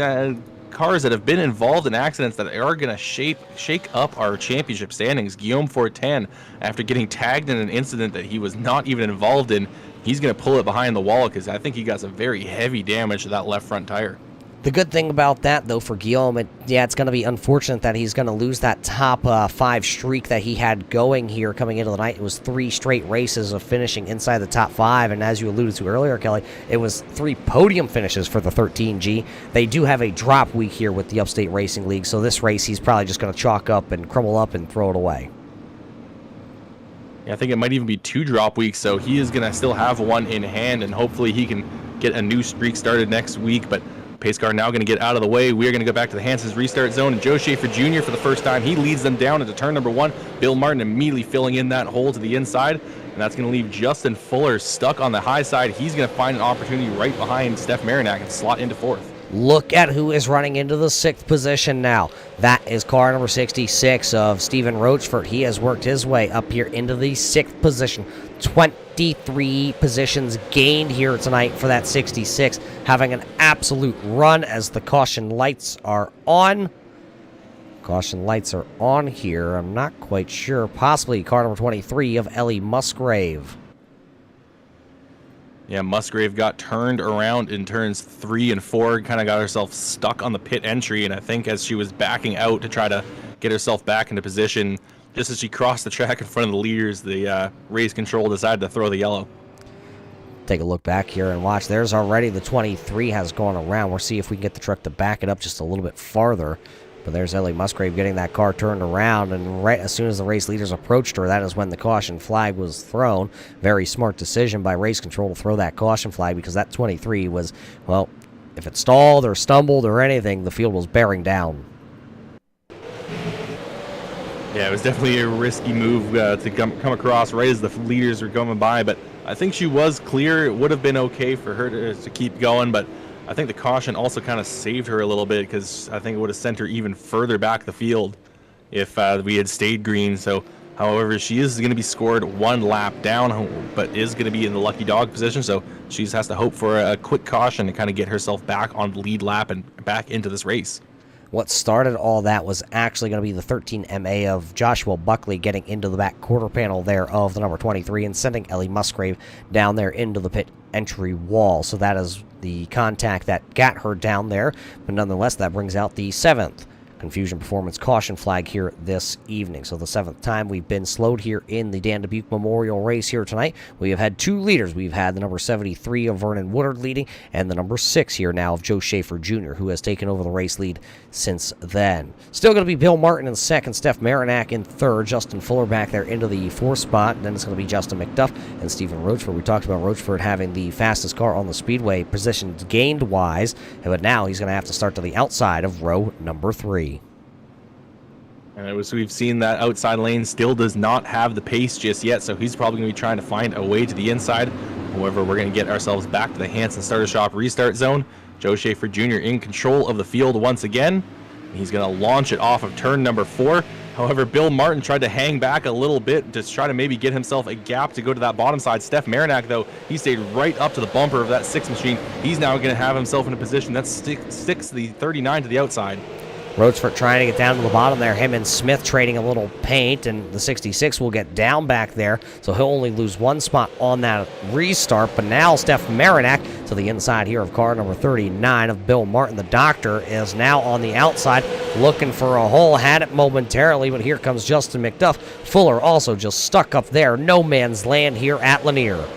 cars that have been involved in accidents that are going to shake up our championship standings. Guillaume Fortin, after getting tagged in an incident that he was not even involved in, he's going to pull it behind the wall because I think he got some very heavy damage to that left front tire. The good thing about that, though, for Guillaume, it's going to be unfortunate that he's going to lose that top 5 streak that he had going here coming into the night. It was 3 straight races of finishing inside the top 5, and as you alluded to earlier, Kelly, it was 3 podium finishes for the 13G. They do have a drop week here with the Upstate Racing League, so this race he's probably just going to chalk up and crumble up and throw it away. Yeah, I think it might even be 2 drop weeks, so he is going to still have one in hand, and hopefully he can get a new streak started next week, but pace car now going to get out of the way. We're going to go back to the Hanson's restart zone, and Joe Schaefer Jr. for the first time, he leads them down into turn number 1. Bill Martin immediately filling in that hole to the inside, and that's going to leave Justin Fuller stuck on the high side. He's going to find an opportunity right behind Steph Marinac and slot into 4th. Look at who is running into the 6th position now. That is car number 66 of Stephen Rochford. He has worked his way up here into the 6th position. 23 positions gained here tonight for that 66. Having an absolute run as the caution lights are on. Caution lights are on here. I'm not quite sure. Possibly car number 23 of Ellie Musgrave. Yeah, Musgrave got turned around in turns 3 and 4, kind of got herself stuck on the pit entry, and I think as she was backing out to try to get herself back into position, just as she crossed the track in front of the leaders, the race control decided to throw the yellow. Take a look back here and watch. There's already the 23 has gone around. We'll see if we can get the truck to back it up just a little bit farther. But there's Ellie Musgrave getting that car turned around, and right as soon as the race leaders approached her, that is when the caution flag was thrown. Very smart decision by race control to throw that caution flag, because that 23 was, well, if it stalled or stumbled or anything, the field was bearing down. Yeah, it was definitely a risky move to come across right as the leaders were coming by, but I think she was clear. It would have been okay for her to keep going, but I think the caution also kind of saved her a little bit, because I think it would have sent her even further back the field if we had stayed green. So, however, she is going to be scored 1 lap down, but is going to be in the lucky dog position, so she just has to hope for a quick caution to kind of get herself back on the lead lap and back into this race. What started all that was actually going to be the 13 MA of Joshua Buckley getting into the back quarter panel there of the number 23 and sending Ellie Musgrave down there into the pit entry wall. So that is the contact that got her down there. But nonetheless, that brings out the 7th Confusion Performance caution flag here this evening. So the 7th time we've been slowed here in the Dan Dabuque Memorial Race here tonight. We have had 2 leaders. We've had the number 73 of Vernon Woodard leading, and the number 6 here now of Joe Schaefer Jr., who has taken over the race lead since then. Still going to be Bill Martin in 2nd, Steph Marinac in 3rd, Justin Fuller back there into the 4th spot, and then it's going to be Justin McDuff and Stephen Rochford. We talked about Rochford having the fastest car on the speedway, positions gained-wise, but now he's going to have to start to the outside of row number 3. And we've seen that outside lane still does not have the pace just yet, so he's probably going to be trying to find a way to the inside. However, we're going to get ourselves back to the Hanson Starter Shop restart zone. Joe Schaefer Jr. in control of the field once again. He's going to launch it off of turn number 4. However, Bill Martin tried to hang back a little bit to try to maybe get himself a gap to go to that bottom side. Steph Marinac, though, he stayed right up to the bumper of that 6 machine. He's now going to have himself in a position that sticks the 39 to the outside. Rochford trying to get down to the bottom there. Him and Smith trading a little paint, and the 66 will get down back there, so he'll only lose 1 spot on that restart. But now Steph Marinac to the inside here of car number 39 of Bill Martin. The doctor is now on the outside looking for a hole. Had it momentarily, but here comes Justin McDuff. Fuller also just stuck up there. No man's land here at Lanier.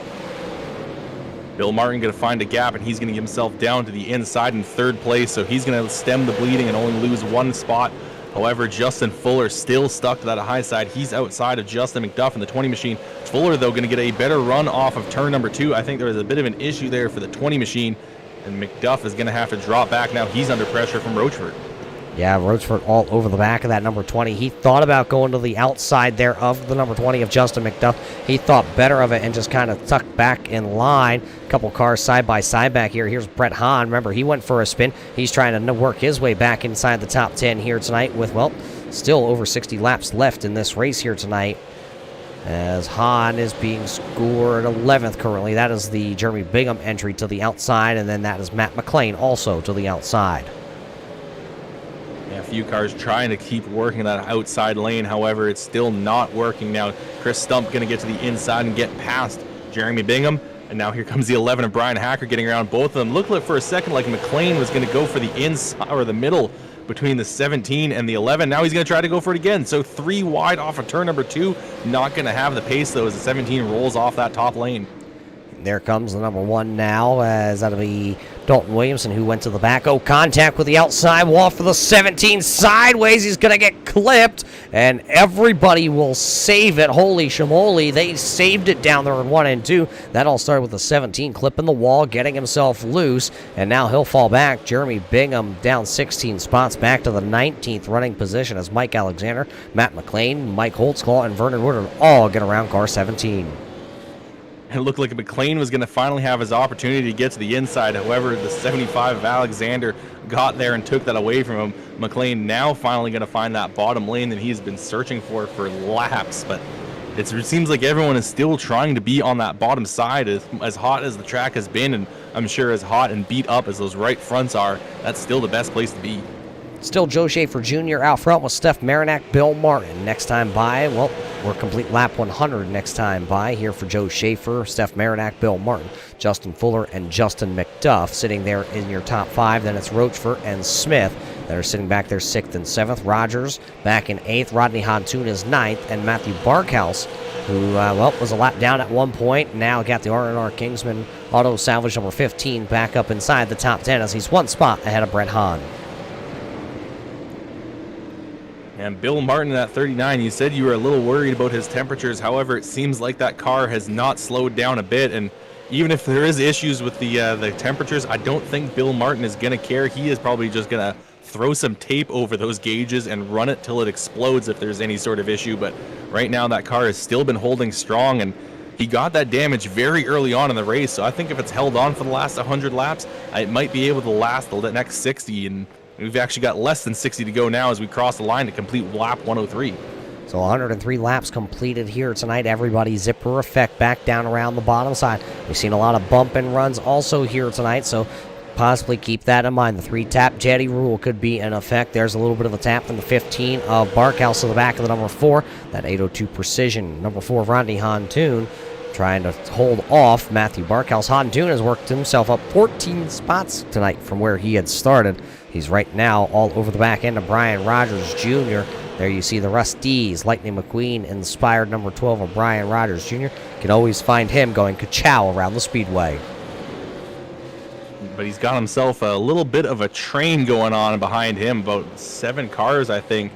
Bill Martin going to find a gap, and he's going to get himself down to the inside in 3rd place, so he's going to stem the bleeding and only lose 1 spot. However, Justin Fuller still stuck to that high side. He's outside of Justin McDuff in the 20 machine. Fuller, though, going to get a better run off of turn number 2. I think there was a bit of an issue there for the 20 machine, and McDuff is going to have to drop back now. He's under pressure from Rochford. Yeah, Rochford all over the back of that number 20. He thought about going to the outside there of the number 20 of Justin McDuff. He thought better of it and just kind of tucked back in line. A couple cars side by side back here. Here's Brett Hahn. Remember, he went for a spin. He's trying to work his way back inside the top 10 here tonight with, well, still over 60 laps left in this race here tonight, as Hahn is being scored 11th currently. That is the Jeremy Bingham entry to the outside, and then that is Matt McLean also to the outside. A few cars trying to keep working that outside lane. However, it's still not working now. Chris Stump going to get to the inside and get past Jeremy Bingham. And now here comes the 11 of Brian Hacker getting around both of them. Looked like for a second like McLean was going to go for the inside or the middle between the 17 and the 11. Now he's going to try to go for it again. So 3 wide off of turn number 2. Not going to have the pace, though, as the 17 rolls off that top lane. There comes the number 1 now, as that'll be Dalton Williamson, who went to the back. Oh, contact with the outside wall for the 17. Sideways, he's going to get clipped, and everybody will save it. Holy shamoly, they saved it down there in 1 and 2. That all started with the 17 clipping the wall, getting himself loose, and now he'll fall back. Jeremy Bingham down 16 spots, back to the 19th running position as Mike Alexander, Matt McLean, Mike Holtzclaw, and Vernon Woodard all get around car 17. It looked like McLean was going to finally have his opportunity to get to the inside. However, the 75 of Alexander got there and took that away from him. McLean now finally going to find that bottom lane that he's been searching for laps. But it seems like everyone is still trying to be on that bottom side. As hot as the track has been, and I'm sure as hot and beat up as those right fronts are, that's still the best place to be. Still Joe Schaefer Jr. out front with Steph Marinac, Bill Martin. Next time by, well, we're complete lap 100 next time by here for Joe Schaefer, Steph Marinac, Bill Martin, Justin Fuller, and Justin McDuff sitting there in your top 5. Then it's Rochefort and Smith that are sitting back there 6th and 7th. Rogers back in 8th. Rodney Hantoon is 9th. And Matthew Barkhouse, who, was a lap down at one point, now got the R&R Kingsman Auto Salvage number 15 back up inside the top 10 as he's 1 spot ahead of Brett Hahn. And Bill Martin at 39, you said you were a little worried about his temperatures. However, it seems like that car has not slowed down a bit. And even if there is issues with the temperatures, I don't think Bill Martin is going to care. He is probably just going to throw some tape over those gauges and run it till it explodes if there's any sort of issue. But right now that car has still been holding strong, and he got that damage very early on in the race. So I think if it's held on for the last 100 laps, it might be able to last the next 60. And we've actually got less than 60 to go now as we cross the line to complete lap 103. So 103 laps completed here tonight. Everybody zipper effect back down around the bottom side. We've seen a lot of bump and runs also here tonight, so possibly keep that in mind. The 3-tap jetty rule could be in effect. There's a little bit of a tap from the 15 of Barkhouse to the back of the number 4. That 802 Precision. Number 4 of Rodney Hantoon trying to hold off Matthew Barkhouse. Hantoon has worked himself up 14 spots tonight from where he had started. He's right now all over the back end of Brian Rogers Jr. There you see the Rusties, Lightning McQueen, inspired number 12 of Brian Rogers Jr. Can always find him going ka-chow around the speedway. But he's got himself a little bit of a train going on behind him. About 7 cars, I think,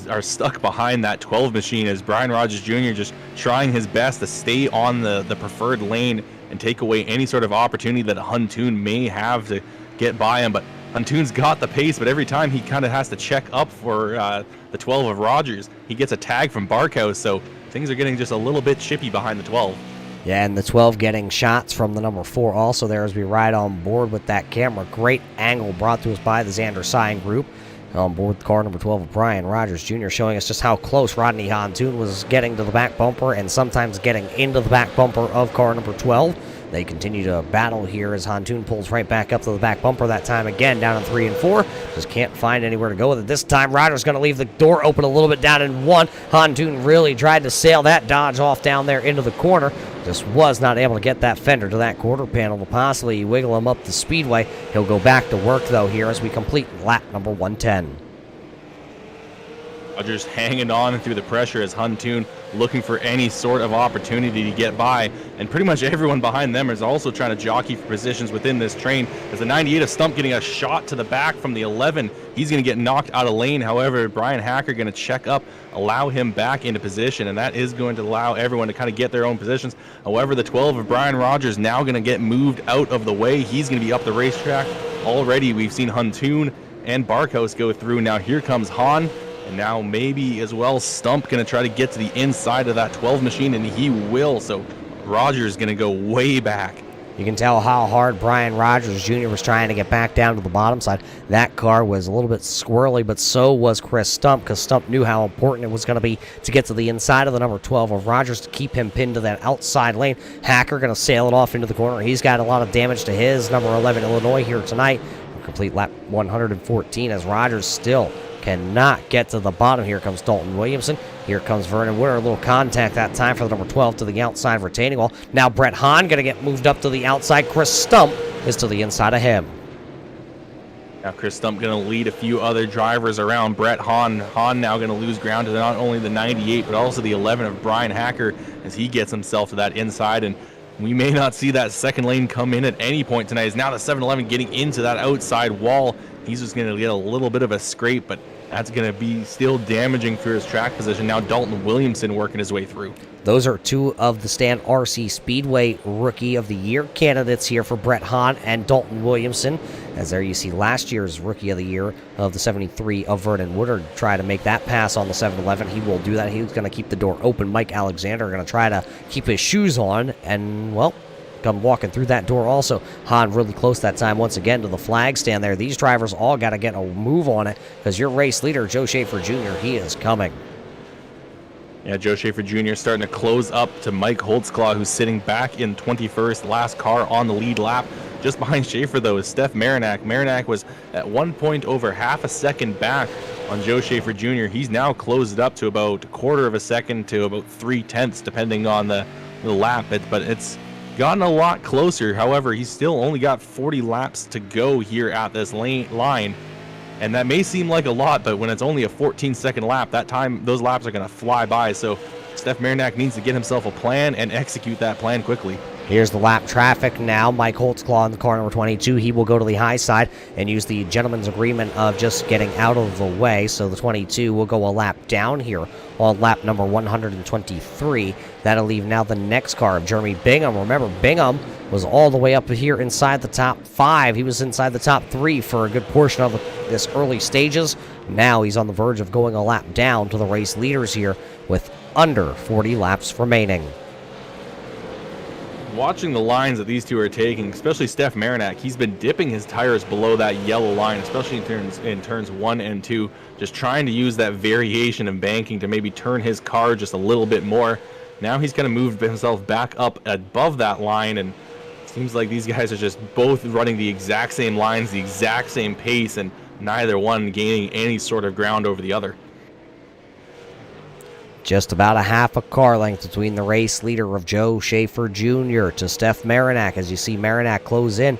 are stuck behind that 12 machine as Brian Rogers Jr. just trying his best to stay on the preferred lane and take away any sort of opportunity that Hantoon may have to get by him. But Hantoon's got the pace, but every time he kind of has to check up for the 12 of Rogers, he gets a tag from Barkhouse, so things are getting just a little bit chippy behind the 12. Yeah, and the 12 getting shots from the number 4 also there as we ride on board with that camera. Great angle brought to us by the Xander Sign Group. On board with car number 12 of Brian Rogers Jr., showing us just how close Rodney Hantoon was getting to the back bumper and sometimes getting into the back bumper of car number 12. They continue to battle here as Hantoon pulls right back up to the back bumper that time again, down in 3 and 4. Just can't find anywhere to go with it. This time, Rogers going to leave the door open a little bit down in 1. Hantoon really tried to sail that Dodge off down there into the corner. Just was not able to get that fender to that quarter panel to possibly wiggle him up the speedway. He'll go back to work, though, here as we complete lap number 110. Rogers hanging on through the pressure as Hantoon looking for any sort of opportunity to get by, and pretty much everyone behind them is also trying to jockey for positions within this train as the 98 of Stump getting a shot to the back from the 11. He's going to get knocked out of lane. However, Brian Hacker going to check up, allow him back into position, and that is going to allow everyone to kind of get their own positions. However, the 12 of Brian Rogers now going to get moved out of the way. He's going to be up the racetrack already. We've seen Hantoon and Barkhouse go through. Now here comes Hahn. And now maybe as well Stump going to try to get to the inside of that 12 machine, and he will. So Rogers going to go way back. You can tell how hard Brian Rogers Jr. was trying to get back down to the bottom side. That car was a little bit squirrely, but so was Chris Stump, because Stump knew how important it was going to be to get to the inside of the number 12 of Rogers to keep him pinned to that outside lane. Hacker going to sail it off into the corner. He's got a lot of damage to his number 11 Illinois here tonight. Complete lap 114 as Rogers still cannot get to the bottom. Here comes Dalton Williamson. Here comes Vernon Woodard. A little contact that time for the number 12 to the outside retaining wall. Now Brett Hahn going to get moved up to the outside. Chris Stump is to the inside of him. Now Chris Stump going to lead a few other drivers around. Brett Hahn now going to lose ground to not only the 98, but also the 11 of Brian Hacker as he gets himself to that inside. And we may not see that second lane come in at any point tonight. As now the 7-Eleven getting into that outside wall. He's just going to get a little bit of a scrape, but that's going to be still damaging for his track position. Now Dalton Williamson working his way through. Those are two of the Stan RC Speedway Rookie of the Year candidates here for Brett Hahn and Dalton Williamson. As there you see last year's Rookie of the Year of the 73 of Vernon Woodard try to make that pass on the 7-Eleven. He will do that. He's going to keep the door open. Mike Alexander going to try to keep his shoes on and, well, come walking through that door also. Hahn really close that time once again to the flag stand there. These drivers all got to get a move on it because your race leader, Joe Schaefer Jr., he is coming. Yeah, Joe Schaefer Jr. starting to close up to Mike Holtzclaw, who's sitting back in 21st, last car on the lead lap. Just behind Schaefer, though, is Steph Marinak. Marinak was at one point over half a second back on Joe Schaefer Jr. He's now closed up to about a quarter of a second to about 3/10, depending on the lap. But it's gotten a lot closer. However, he's still only got 40 laps to go here at this line. And that may seem like a lot, but when it's only a 14-second lap, that time, those laps are going to fly by. So Steph Marinak needs to get himself a plan and execute that plan quickly. Here's the lap traffic now. Mike Holtzclaw in the car number 22. He will go to the high side and use the gentleman's agreement of just getting out of the way. So the 22 will go a lap down here on lap number 123. That'll leave now the next car of Jeremy Bingham. Remember, Bingham was all the way up here inside the top 5. He was inside the top 3 for a good portion of this early stages. Now he's on the verge of going a lap down to the race leaders here with under 40 laps remaining. Watching the lines that these two are taking, especially Steph Marinak, he's been dipping his tires below that yellow line, especially in turns 1 and 2, just trying to use that variation of banking to maybe turn his car just a little bit more. Now he's kind of moved himself back up above that line, and it seems like these guys are just both running the exact same lines, the exact same pace, and neither one gaining any sort of ground over the other. Just about a half a car length between the race leader of Joe Schaefer Jr. to Steph Marinak. As you see Marinak close in,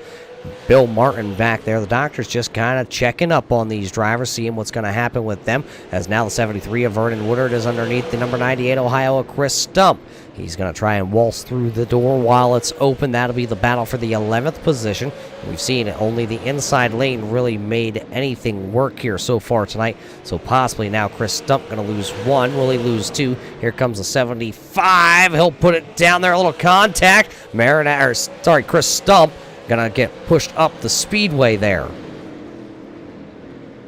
Bill Martin back there. The doctor's just kind of checking up on these drivers, seeing what's going to happen with them. As now the 73 of Vernon Woodard is underneath the number 98 Ohio of Chris Stump. He's going to try and waltz through the door while it's open. That'll be the battle for the 11th position. We've seen only the inside lane really made anything work here so far tonight. So possibly now Chris Stump going to lose 1. Will he lose 2? Here comes the 75. He'll put it down there. A little contact. Chris Stump going to get pushed up the speedway there.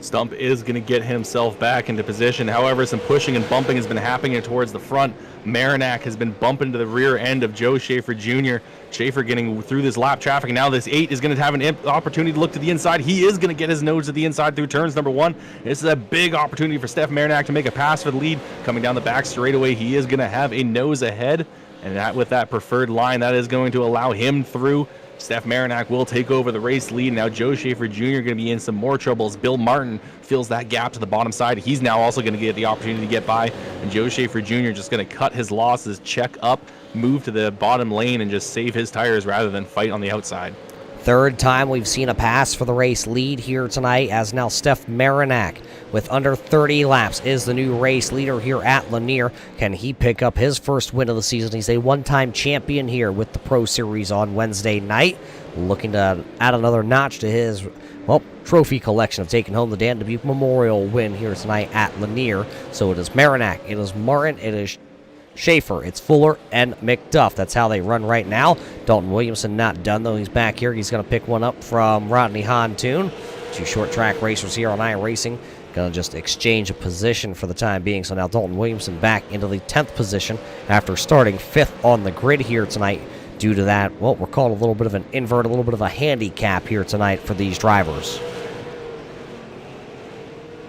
Stump is going to get himself back into position. However, some pushing and bumping has been happening towards the front. Marinak has been bumping to the rear end of Joe Schaefer Jr. Schaefer getting through this lap traffic. And now this 8 is going to have an opportunity to look to the inside. He is going to get his nose to the inside through turns number 1. This is a big opportunity for Steph Marinak to make a pass for the lead. Coming down the back straightaway, he is going to have a nose ahead. And that with that preferred line, that is going to allow him through. Steph Marinak will take over the race lead. Now Joe Schaefer Jr. going to be in some more trouble as Bill Martin fills that gap to the bottom side. He's now also going to get the opportunity to get by. And Joe Schaefer Jr. just going to cut his losses, check up, move to the bottom lane, and just save his tires rather than fight on the outside. Third time we've seen a pass for the race lead here tonight, as now Steph Marinak, with under 30 laps, is the new race leader here at Lanier. Can he pick up his first win of the season? He's a one-time champion here with the Pro Series on Wednesday night. Looking to add another notch to his, trophy collection of taking home the Dan Dabuque Memorial win here tonight at Lanier. So it is Marinak, it is Martin, it is Schaefer, it's Fuller, and McDuff. That's how they run right now. Dalton Williamson not done, though. He's back here. He's going to pick one up from Rodney Hontoon. Two short track racers here on iRacing. Going to just exchange a position for the time being. So now Dalton Williamson back into the 10th position after starting 5th on the grid here tonight. Due to that, we're calling a little bit of an invert, a little bit of a handicap here tonight for these drivers.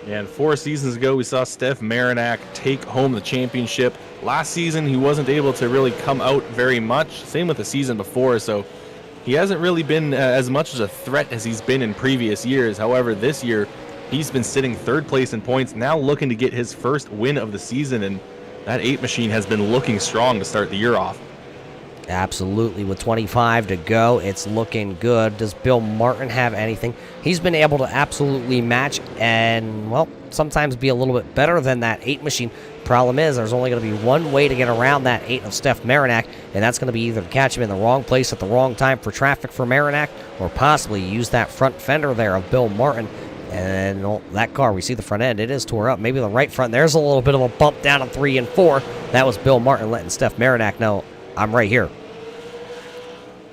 And 4 seasons ago, we saw Steph Marinak take home the championship. Last season, he wasn't able to really come out very much. Same with the season before, so he hasn't really been as much as a threat as he's been in previous years. However, this year, He's been sitting third place in points, now looking to get his first win of the season, and that 8 machine has been looking strong to start the year off. Absolutely. With 25 to go, it's looking good. Does Bill Martin have anything? He's been able to absolutely match and, well, sometimes be a little bit better than that 8 machine. Problem is, there's only going to be one way to get around that 8 of Steph Marinac, and that's going to be either to catch him in the wrong place at the wrong time for traffic for Marinac, or possibly use that front fender there of Bill Martin. And that car, we see the front end, it is tore up. Maybe the right front, there's a little bit of a bump down to 3 and 4. That was Bill Martin letting Steph Marinac know, I'm right here.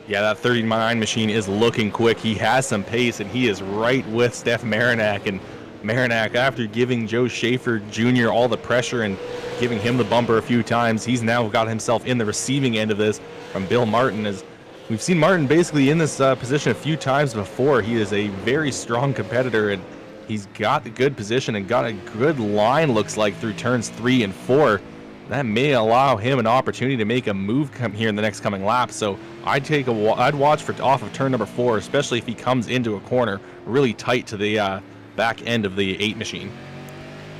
Yeah, that 39 machine is looking quick. He has some pace, and he is right with Steph Marinac. And Marinac, after giving Joe Schaefer Jr. all the pressure and giving him the bumper a few times, he's now got himself in the receiving end of this from Bill Martin. As we've seen Martin basically in this position a few times before. He is a very strong competitor, and he's got a good position and got a good line, looks like, through turns 3 and 4. That may allow him an opportunity to make a move come here in the next coming lap. So I'd watch for off of turn number 4, especially if he comes into a corner really tight to the back end of the 8 machine.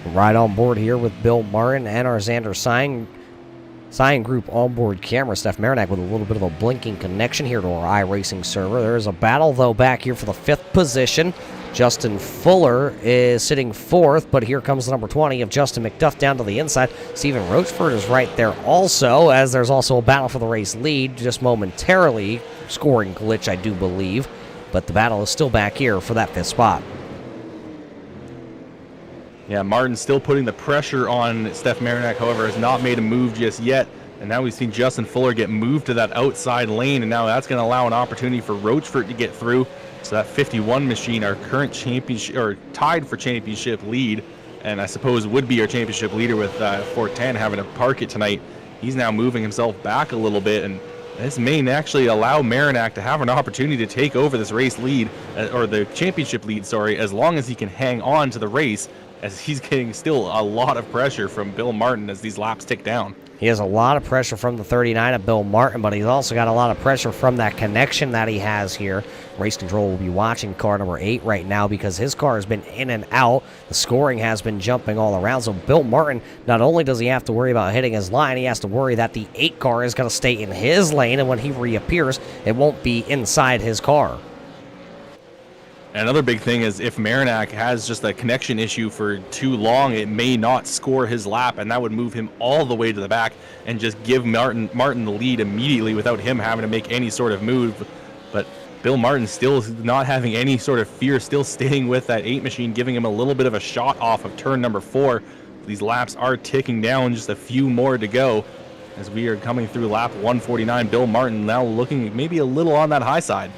Right on board here with Bill Martin and our Xander Sign Group onboard camera. Steph Marinac with a little bit of a blinking connection here to our iRacing server. There is a battle, though, back here for the 5th position. Justin Fuller is sitting 4th, but here comes the number 20 of Justin McDuff down to the inside. Stephen Roachford is right there also, as there's also a battle for the race lead, just momentarily. Scoring glitch, I do believe, but the battle is still back here for that 5th spot. Yeah, Martin's still putting the pressure on Steph Marinac, however, has not made a move just yet. And now we've seen Justin Fuller get moved to that outside lane, and now that's going to allow an opportunity for Roachford to get through. So that 51 machine, our current championship, or tied for championship lead, and I suppose would be our championship leader with Fort 10 having to park it tonight. He's now moving himself back a little bit, and this may actually allow Marinac to have an opportunity to take over this race lead, or the championship lead, sorry, as long as he can hang on to the race, as he's getting still a lot of pressure from Bill Martin as these laps tick down. He has a lot of pressure from the 39 of Bill Martin, but he's also got a lot of pressure from that connection that he has here. Race Control will be watching car number 8 right now because his car has been in and out. The scoring has been jumping all around. So Bill Martin, not only does he have to worry about hitting his line, he has to worry that the 8 car is going to stay in his lane, and when he reappears, it won't be inside his car. Another big thing is if Marinac has just a connection issue for too long, it may not score his lap, and that would move him all the way to the back and just give Martin the lead immediately without him having to make any sort of move. But Bill Martin still not having any sort of fear, still staying with that 8 machine, giving him a little bit of a shot off of turn number 4. These laps are ticking down, just a few more to go as we are coming through lap 149. Bill Martin now looking maybe a little on that high side.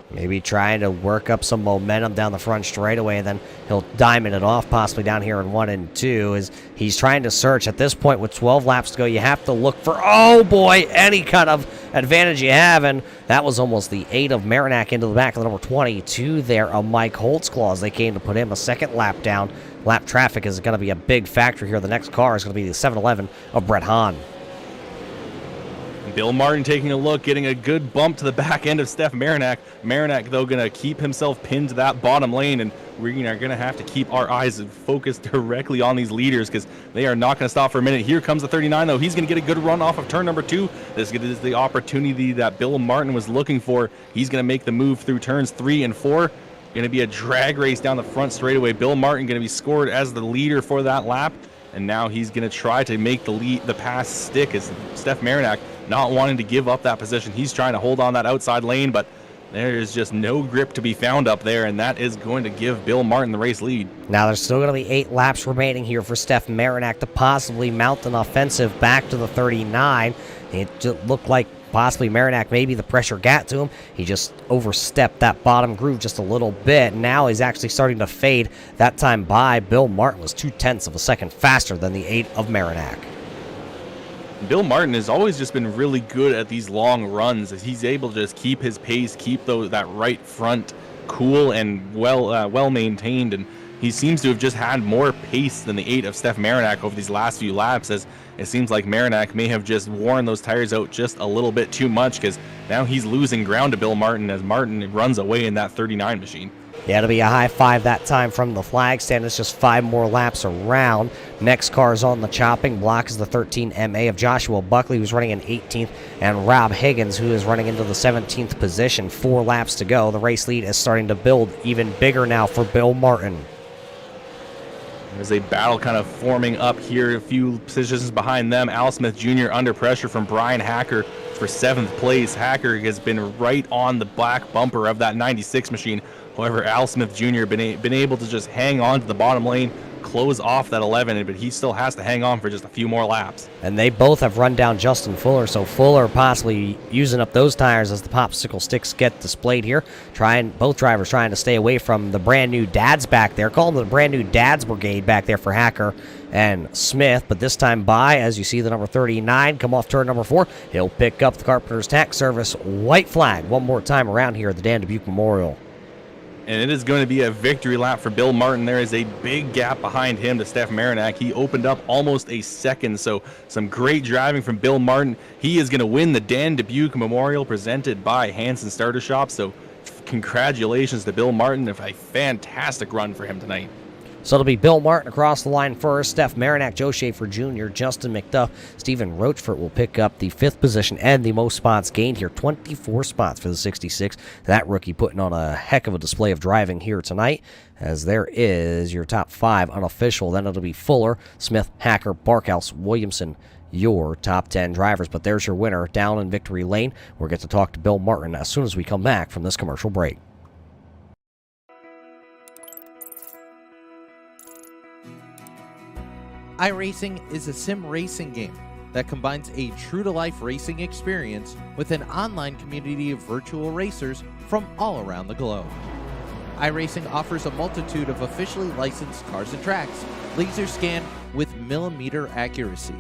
Maybe trying to work up some momentum down the front straightaway, and then he'll diamond it off possibly down here in 1 and 2. As he's trying to search. At this point, with 12 laps to go, you have to look for, oh boy, any kind of advantage you have, and that was almost the 8 of Marinac into the back of the number 22 there of Mike Holtzclaw as they came to put him a second lap down. Lap traffic is going to be a big factor here. The next car is going to be the 711 of Brett Hahn. Bill Martin taking a look, getting a good bump to the back end of Steph Marinac. Marinac, though, going to keep himself pinned to that bottom lane, and we're going to have to keep our eyes focused directly on these leaders because they are not going to stop for a minute. Here comes the 39, though. He's going to get a good run off of turn number 2. This is the opportunity that Bill Martin was looking for. He's going to make the move through turns 3 and 4. Going to be a drag race down the front straightaway. Bill Martin going to be scored as the leader for that lap, and now he's going to try to make the pass stick as Steph Marinac not wanting to give up that position. He's trying to hold on that outside lane, but there is just no grip to be found up there, and that is going to give Bill Martin the race lead. Now there's still going to be 8 laps remaining here for Steph Marinac to possibly mount an offensive back to the 39. It just looked like possibly Marinac, maybe the pressure got to him. He just overstepped that bottom groove just a little bit. Now he's actually starting to fade. That time by Bill Martin was 0.2 of a second faster than the 8 of Marinac. Bill Martin has always just been really good at these long runs as he's able to just keep his pace, keep that right front cool and well maintained, and he seems to have just had more pace than the 8 of Steph Marinac over these last few laps, as it seems like Marinac may have just worn those tires out just a little bit too much because now he's losing ground to Bill Martin as Martin runs away in that 39 machine. Yeah, it'll be a high five that time from the flag stand. It's just 5 more laps around. Next car is on the chopping block is the 13 MA of Joshua Buckley, who's running in 18th, and Rob Higgins, who is running into the 17th position. 4 laps to go. The race lead is starting to build even bigger now for Bill Martin. There's a battle kind of forming up here, a few positions behind them. Al Smith Jr. under pressure from Brian Hacker for 7th place. Hacker has been right on the black bumper of that 96 machine. However, Al Smith Jr. been able to just hang on to the bottom lane, close off that 11, but he still has to hang on for just a few more laps. And they both have run down Justin Fuller, so Fuller possibly using up those tires as the popsicle sticks get displayed here. Both drivers trying to stay away from the brand new dads back there. Call them the brand new dads brigade back there for Hacker and Smith, but this time by, as you see the number 39 come off turn number 4, he'll pick up the Carpenter's Tax Service white flag one more time around here at the Dan Dabuque Memorial. And it is going to be a victory lap for Bill Martin. There is a big gap behind him to Steph Marinac. He opened up almost a second, so some great driving from Bill Martin. He is going to win the Dan Dabuque Memorial presented by Hanson Starter Shop, so congratulations to Bill Martin. A fantastic run for him tonight. So it'll be Bill Martin across the line first, Steph Marinac, Joe Schaefer Jr., Justin McDuff, Stephen Rochford will pick up the 5th position and the most spots gained here, 24 spots for the 66. That rookie putting on a heck of a display of driving here tonight, as there is your top 5 unofficial. Then it'll be Fuller, Smith, Hacker, Barkhouse, Williamson, your top 10 drivers. But there's your winner down in victory lane. We'll get to talk to Bill Martin as soon as we come back from this commercial break. iRacing is a sim racing game that combines a true-to-life racing experience with an online community of virtual racers from all around the globe. iRacing offers a multitude of officially licensed cars and tracks, laser scanned with millimeter accuracy.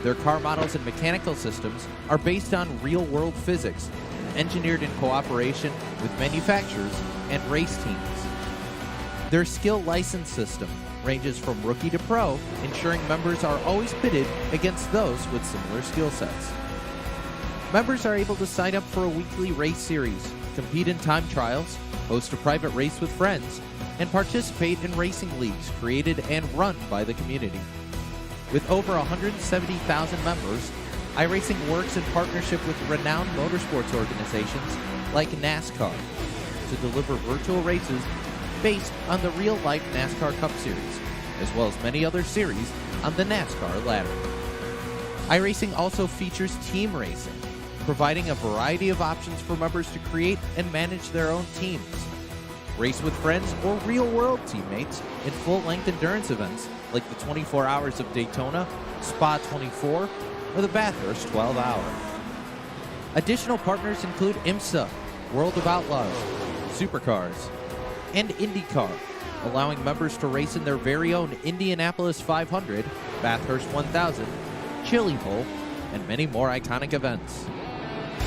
Their car models and mechanical systems are based on real-world physics, engineered in cooperation with manufacturers and race teams. Their skill license system ranges from rookie to pro, ensuring members are always pitted against those with similar skill sets. Members are able to sign up for a weekly race series, compete in time trials, host a private race with friends, and participate in racing leagues created and run by the community. With over 170,000 members, iRacing works in partnership with renowned motorsports organizations like NASCAR to deliver virtual races based on the real-life NASCAR Cup Series, as well as many other series on the NASCAR ladder. iRacing also features team racing, providing a variety of options for members to create and manage their own teams. Race with friends or real-world teammates in full-length endurance events like the 24 Hours of Daytona, Spa 24, or the Bathurst 12 Hour. Additional partners include IMSA, World of Outlaws, Supercars, and IndyCar, allowing members to race in their very own Indianapolis 500, Bathurst 1000, Chili Bowl, and many more iconic events.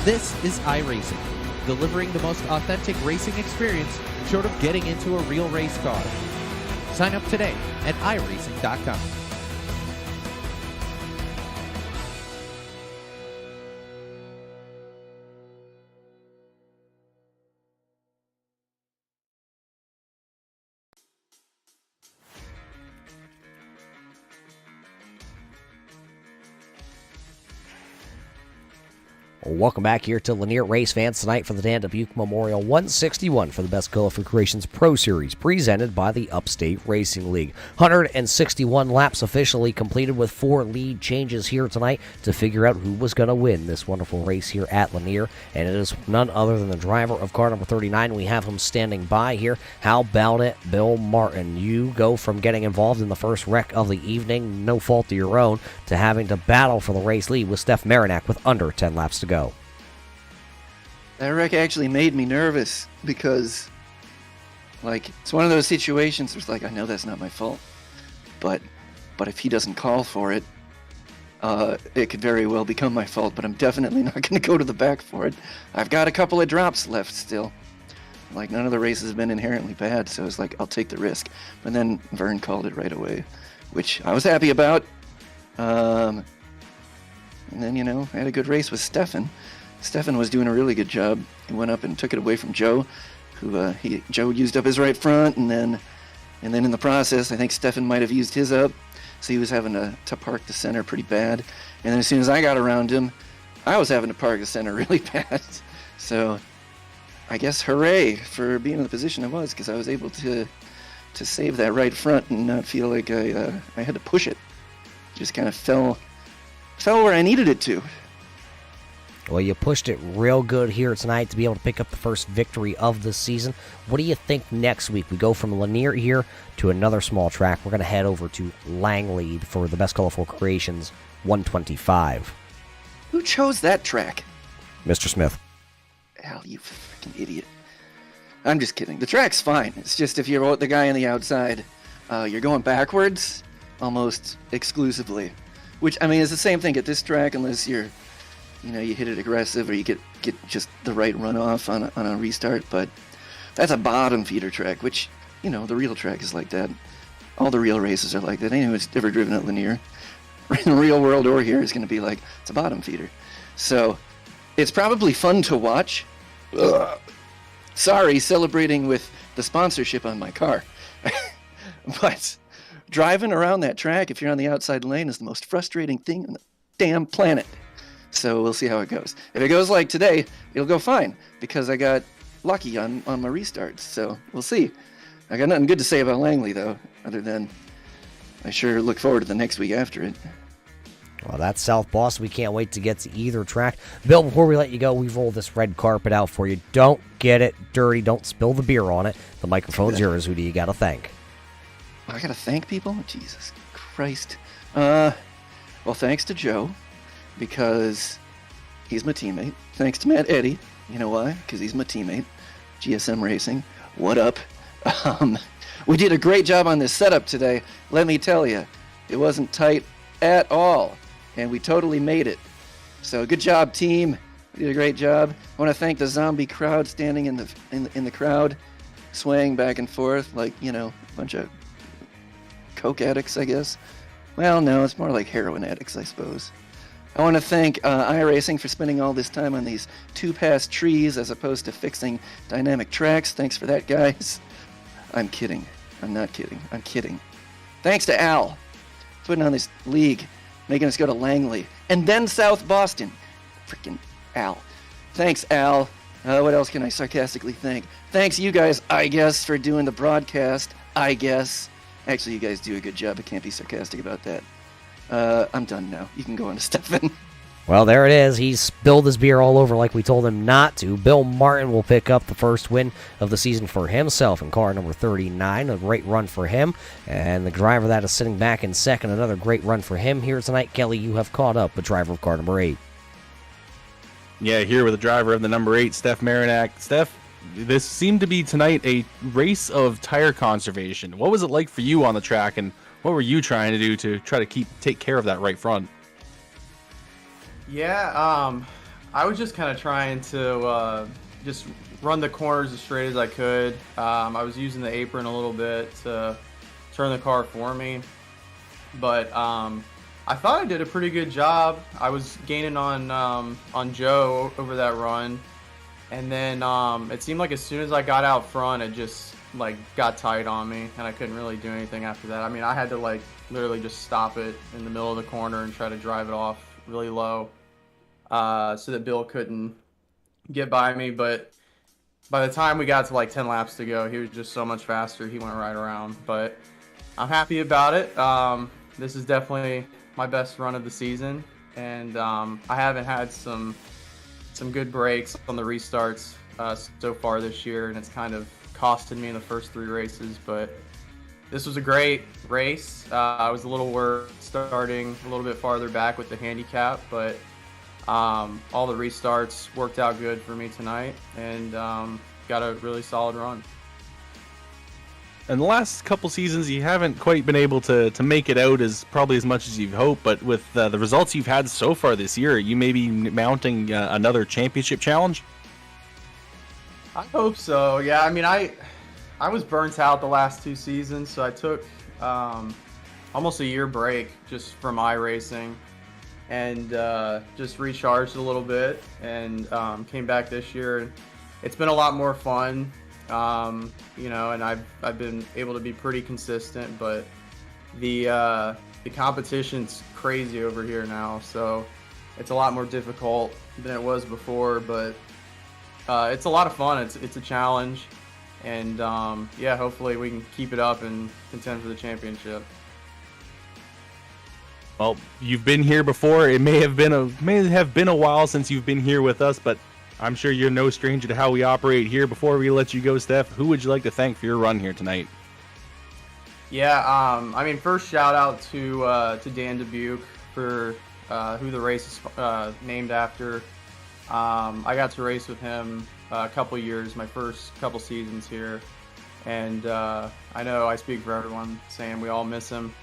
This is iRacing, delivering the most authentic racing experience short of getting into a real race car. Sign up today at iRacing.com. Welcome back here to Lanier Race Fans tonight for the Dan Dabuque Memorial 161 for the Best Colorful Creations Pro Series, presented by the Upstate Racing League. 161 laps officially completed with 4 lead changes here tonight to figure out who was going to win this wonderful race here at Lanier, and it is none other than the driver of car number 39. We have him standing by here. How about it, Bill Martin? You go from getting involved in the first wreck of the evening, no fault of your own, to having to battle for the race lead with Steph Marinac with under 10 laps to go. That wreck actually made me nervous because, it's one of those situations where it's I know that's not my fault, but if he doesn't call for it, it could very well become my fault, but I'm definitely not going to go to the back for it. I've got a couple of drops left still. None of the races have been inherently bad, so it's I'll take the risk. But then Vern called it right away, which I was happy about. And then, I had a good race with Stefan. Stefan was doing a really good job. He went up and took it away from Joe, Joe used up his right front, and then in the process, I think Stefan might have used his up, so he was having to park the center pretty bad. And then as soon as I got around him, I was having to park the center really bad. So I guess hooray for being in the position I was, because I was able to save that right front and not feel like I had to push it. Just kind of fell where I needed it to. Well, you pushed it real good here tonight to be able to pick up the first victory of the season. What do you think next week? We go from Lanier here to another small track. We're going to head over to Langley for the Best Colorful Creations 125. Who chose that track? Mr. Smith. Al, you freaking idiot. I'm just kidding. The track's fine. It's just if you're the guy on the outside, you're going backwards almost exclusively. Which, I mean, is the same thing at this track unless you hit it aggressive or you get just the right runoff on a restart. But that's a bottom feeder track, which, the real track is like that. All the real races are like that. Anyone who's ever driven at Lanier, in the real world or here, is going to be like, it's a bottom feeder. So it's probably fun to watch. Ugh. Sorry, celebrating with the sponsorship on my car. But driving around that track, if you're on the outside lane, is the most frustrating thing on the damn planet. So we'll see how it goes. If it goes like today, it'll go fine, because I got lucky on my restarts. So we'll see. I got nothing good to say about Langley, though, other than I sure look forward to the next week after it. Well, that's South Boston. We can't wait to get to either track. Bill, before we let you go, we've rolled this red carpet out for you. Don't get it dirty. Don't spill the beer on it. The microphone's yours. Who do you got to thank? I got to thank people? Jesus Christ. Well, thanks to Joe, because he's my teammate. Thanks to Matt Eddy. You know why? Because he's my teammate. GSM Racing. What up? We did a great job on this setup today. Let me tell you, it wasn't tight at all, and we totally made it. So good job, team. You did a great job. I want to thank the zombie crowd standing in the crowd, swaying back and forth like, a bunch of coke addicts, I guess. Well, no, it's more like heroin addicts, I suppose. I want to thank iRacing for spending all this time on these two-pass trees as opposed to fixing dynamic tracks. Thanks for that, guys. I'm kidding. I'm not kidding. I'm kidding. Thanks to Al, putting on this league, making us go to Langley, and then South Boston. Freaking Al. Thanks, Al. What else can I sarcastically thank? Thanks you guys, I guess, for doing the broadcast, I guess. Actually, you guys do a good job. I can't be sarcastic about that. I'm done now. You can go on to Stefan. Well, there it is. He spilled his beer all over like we told him not to. Bill Martin will pick up the first win of the season for himself in car number 39. A great run for him. And the driver that is sitting back in second, another great run for him here tonight. Kelly, you have caught up with driver of car number 8. Yeah, here with the driver of the number 8, Steph Marinac. Steph, this seemed to be tonight a race of tire conservation. What was it like for you on the track, and what were you trying to do to try to take care of that right front? Yeah, I was just kind of trying to just run the corners as straight as I could. I was using the apron a little bit to turn the car for me, but I thought I did a pretty good job. I was gaining on Joe over that run, and then it seemed like as soon as I got out front, it just got tight on me, and I couldn't really do anything after that. I mean, I had to literally just stop it in the middle of the corner and try to drive it off really low, so that Bill couldn't get by me. But by the time we got to 10 laps to go, he was just so much faster. He went right around. But I'm happy about it. This is definitely my best run of the season, and I haven't had some good breaks on the restarts so far this year, and it's kind of costed me in the first 3 races. But this was a great race. I was a little worried starting a little bit farther back with the handicap, but all the restarts worked out good for me tonight, and got a really solid run. In the last couple seasons, you haven't quite been able to make it out as much as you've hoped, but with the results you've had so far this year, you may be mounting another championship challenge? I hope so. Yeah, I mean, I was burnt out the last 2 seasons, so I took almost a year break just from iRacing, and just recharged a little bit, and came back this year. And it's been a lot more fun And I've been able to be pretty consistent, but the competition's crazy over here now, so it's a lot more difficult than it was before, but it's a lot of fun. It's a challenge, and hopefully we can keep it up and contend for the championship. Well, you've been here before. It may have been a while since you've been here with us, but I'm sure you're no stranger to how we operate here. Before we let you go, Steph, who would you like to thank for your run here tonight? Yeah, first shout out to Dan Dabuque for who the race is named after. I got to race with him a couple years, my first couple seasons here, and I know I speak for everyone saying we all miss him.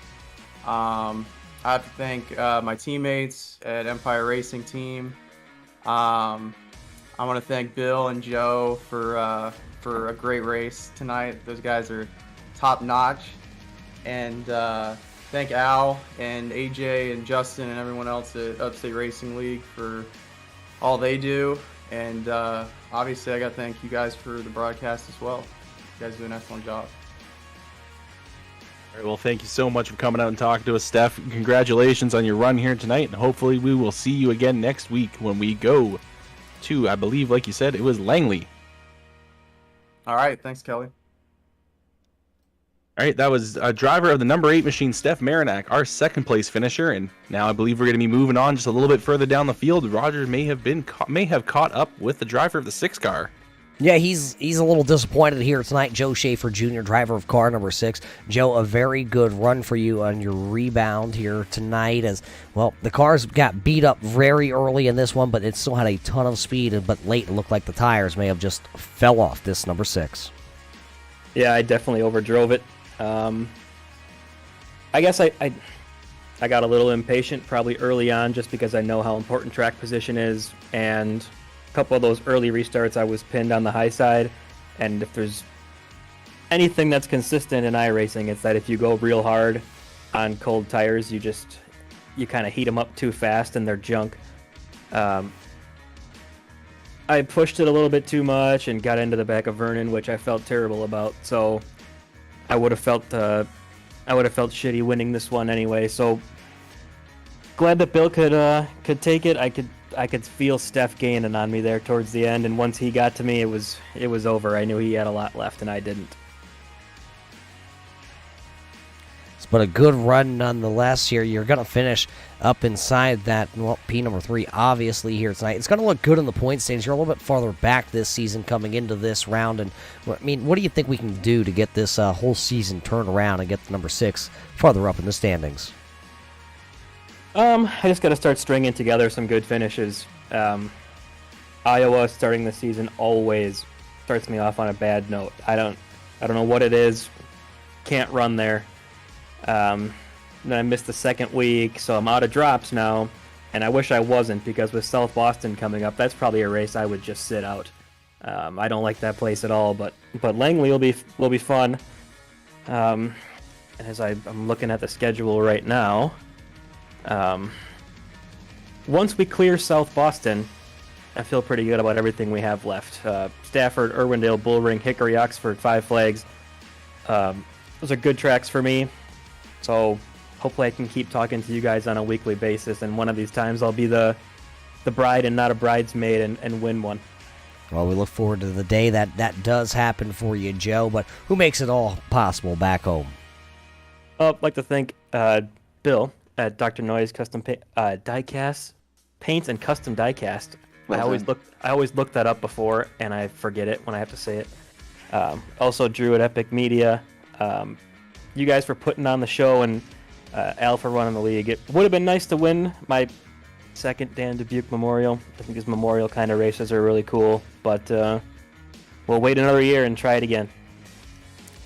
I have to thank my teammates at Empire Racing Team. I want to thank Bill and Joe for a great race tonight. Those guys are top notch. And thank Al and AJ and Justin and everyone else at Upstate Racing League for all they do. And obviously I got to thank you guys for the broadcast as well. You guys do an excellent job. All right, well, thank you so much for coming out and talking to us, Steph. Congratulations on your run here tonight, and hopefully we will see you again next week when we go to, I believe, like you said, it was Langley. All right, thanks, Kelly. All right, that was a driver of the number 8 machine, Steph Marinac, our second place finisher, and now I believe we're going to be moving on just a little bit further down the field. Rogers may have caught up with the driver of the 6 car. Yeah, he's a little disappointed here tonight. Joe Schaefer Jr., driver of car number 6. Joe, a very good run for you on your rebound here tonight. As well, the cars got beat up very early in this one, but it still had a ton of speed. But late, it looked like the tires may have just fell off this number 6. Yeah, I definitely overdrove it. I guess I got a little impatient probably early on just because I know how important track position is, and a couple of those early restarts I was pinned on the high side, and if there's anything that's consistent in iRacing, it's that if you go real hard on cold tires, you kind of heat them up too fast and they're junk. I pushed it a little bit too much and got into the back of Vernon, which I felt terrible about, so I would have felt shitty winning this one anyway. So glad that Bill could take it. I could feel Steph gaining on me there towards the end, and once he got to me, it was over. I knew he had a lot left, and I didn't. But a good run nonetheless here. You're going to finish up inside that, P number 3, obviously, here tonight. It's going to look good in the point standings. You're a little bit farther back this season coming into this round. And, what do you think we can do to get this whole season turned around and get the number 6 farther up in the standings? I just got to start stringing together some good finishes. Iowa starting the season always starts me off on a bad note. I don't know what it is. Can't run there. Then I missed the second week, so I'm out of drops now, and I wish I wasn't, because with South Boston coming up, that's probably a race I would just sit out. I don't like that place at all, but Langley will be fun. And as I'm looking at the schedule right now, once we clear South Boston, I feel pretty good about everything we have left. Stafford, Irwindale, Bullring, Hickory, Oxford, Five Flags. Those are good tracks for me. So hopefully I can keep talking to you guys on a weekly basis, and one of these times I'll be the bride and not a bridesmaid and win one. Well, we look forward to the day that does happen for you, Joe, but who makes it all possible back home? I'd like to thank Bill at Dr. Noise Custom Diecast, Paints and Custom Diecast. Well I always look that up before, and I forget it when I have to say it. Also Drew at Epic Media. You guys for putting on the show, and Al for running the league. It would have been nice to win my second Dan Dubuque Memorial. I think his Memorial kind of races are really cool, but we'll wait another year and try it again.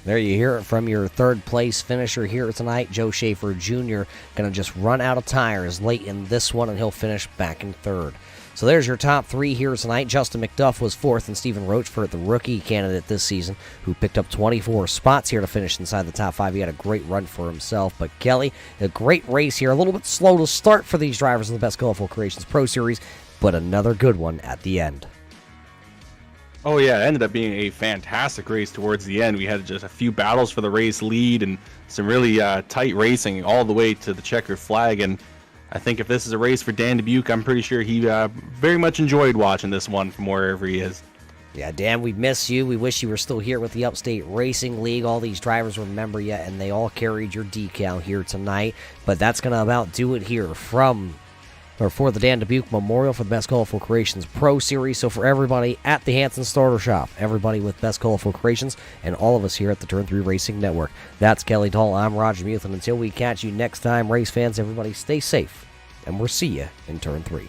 There you hear it from your third place finisher here tonight, Joe Schaefer Jr. Going to just run out of tires late in this one, and he'll finish back in third. So there's your top 3 here tonight. Justin McDuff was 4th, and Stephen Roachford, the rookie candidate this season, who picked up 24 spots here to finish inside the top 5. He had a great run for himself. But Kelly, a great race here. A little bit slow to start for these drivers in the Best Colorful Creations Pro Series, but another good one at the end. Oh yeah, it ended up being a fantastic race towards the end. We had just a few battles for the race lead and some really tight racing all the way to the checkered flag. And I think if this is a race for Dan Dabuque, I'm pretty sure he very much enjoyed watching this one from wherever he is. Yeah, Dan, we miss you. We wish you were still here with the Upstate Racing League. All these drivers remember you, and they all carried your decal here tonight. But that's going to about do it here for the Dan Dabuque Memorial for the Best Colorful Creations Pro Series. So for everybody at the Hanson Starter Shop, everybody with Best Colorful Creations, and all of us here at the Turn 3 Racing Network, that's Kelly Tall. I'm Roger Muth, and until we catch you next time, race fans, everybody stay safe, and we'll see you in Turn 3.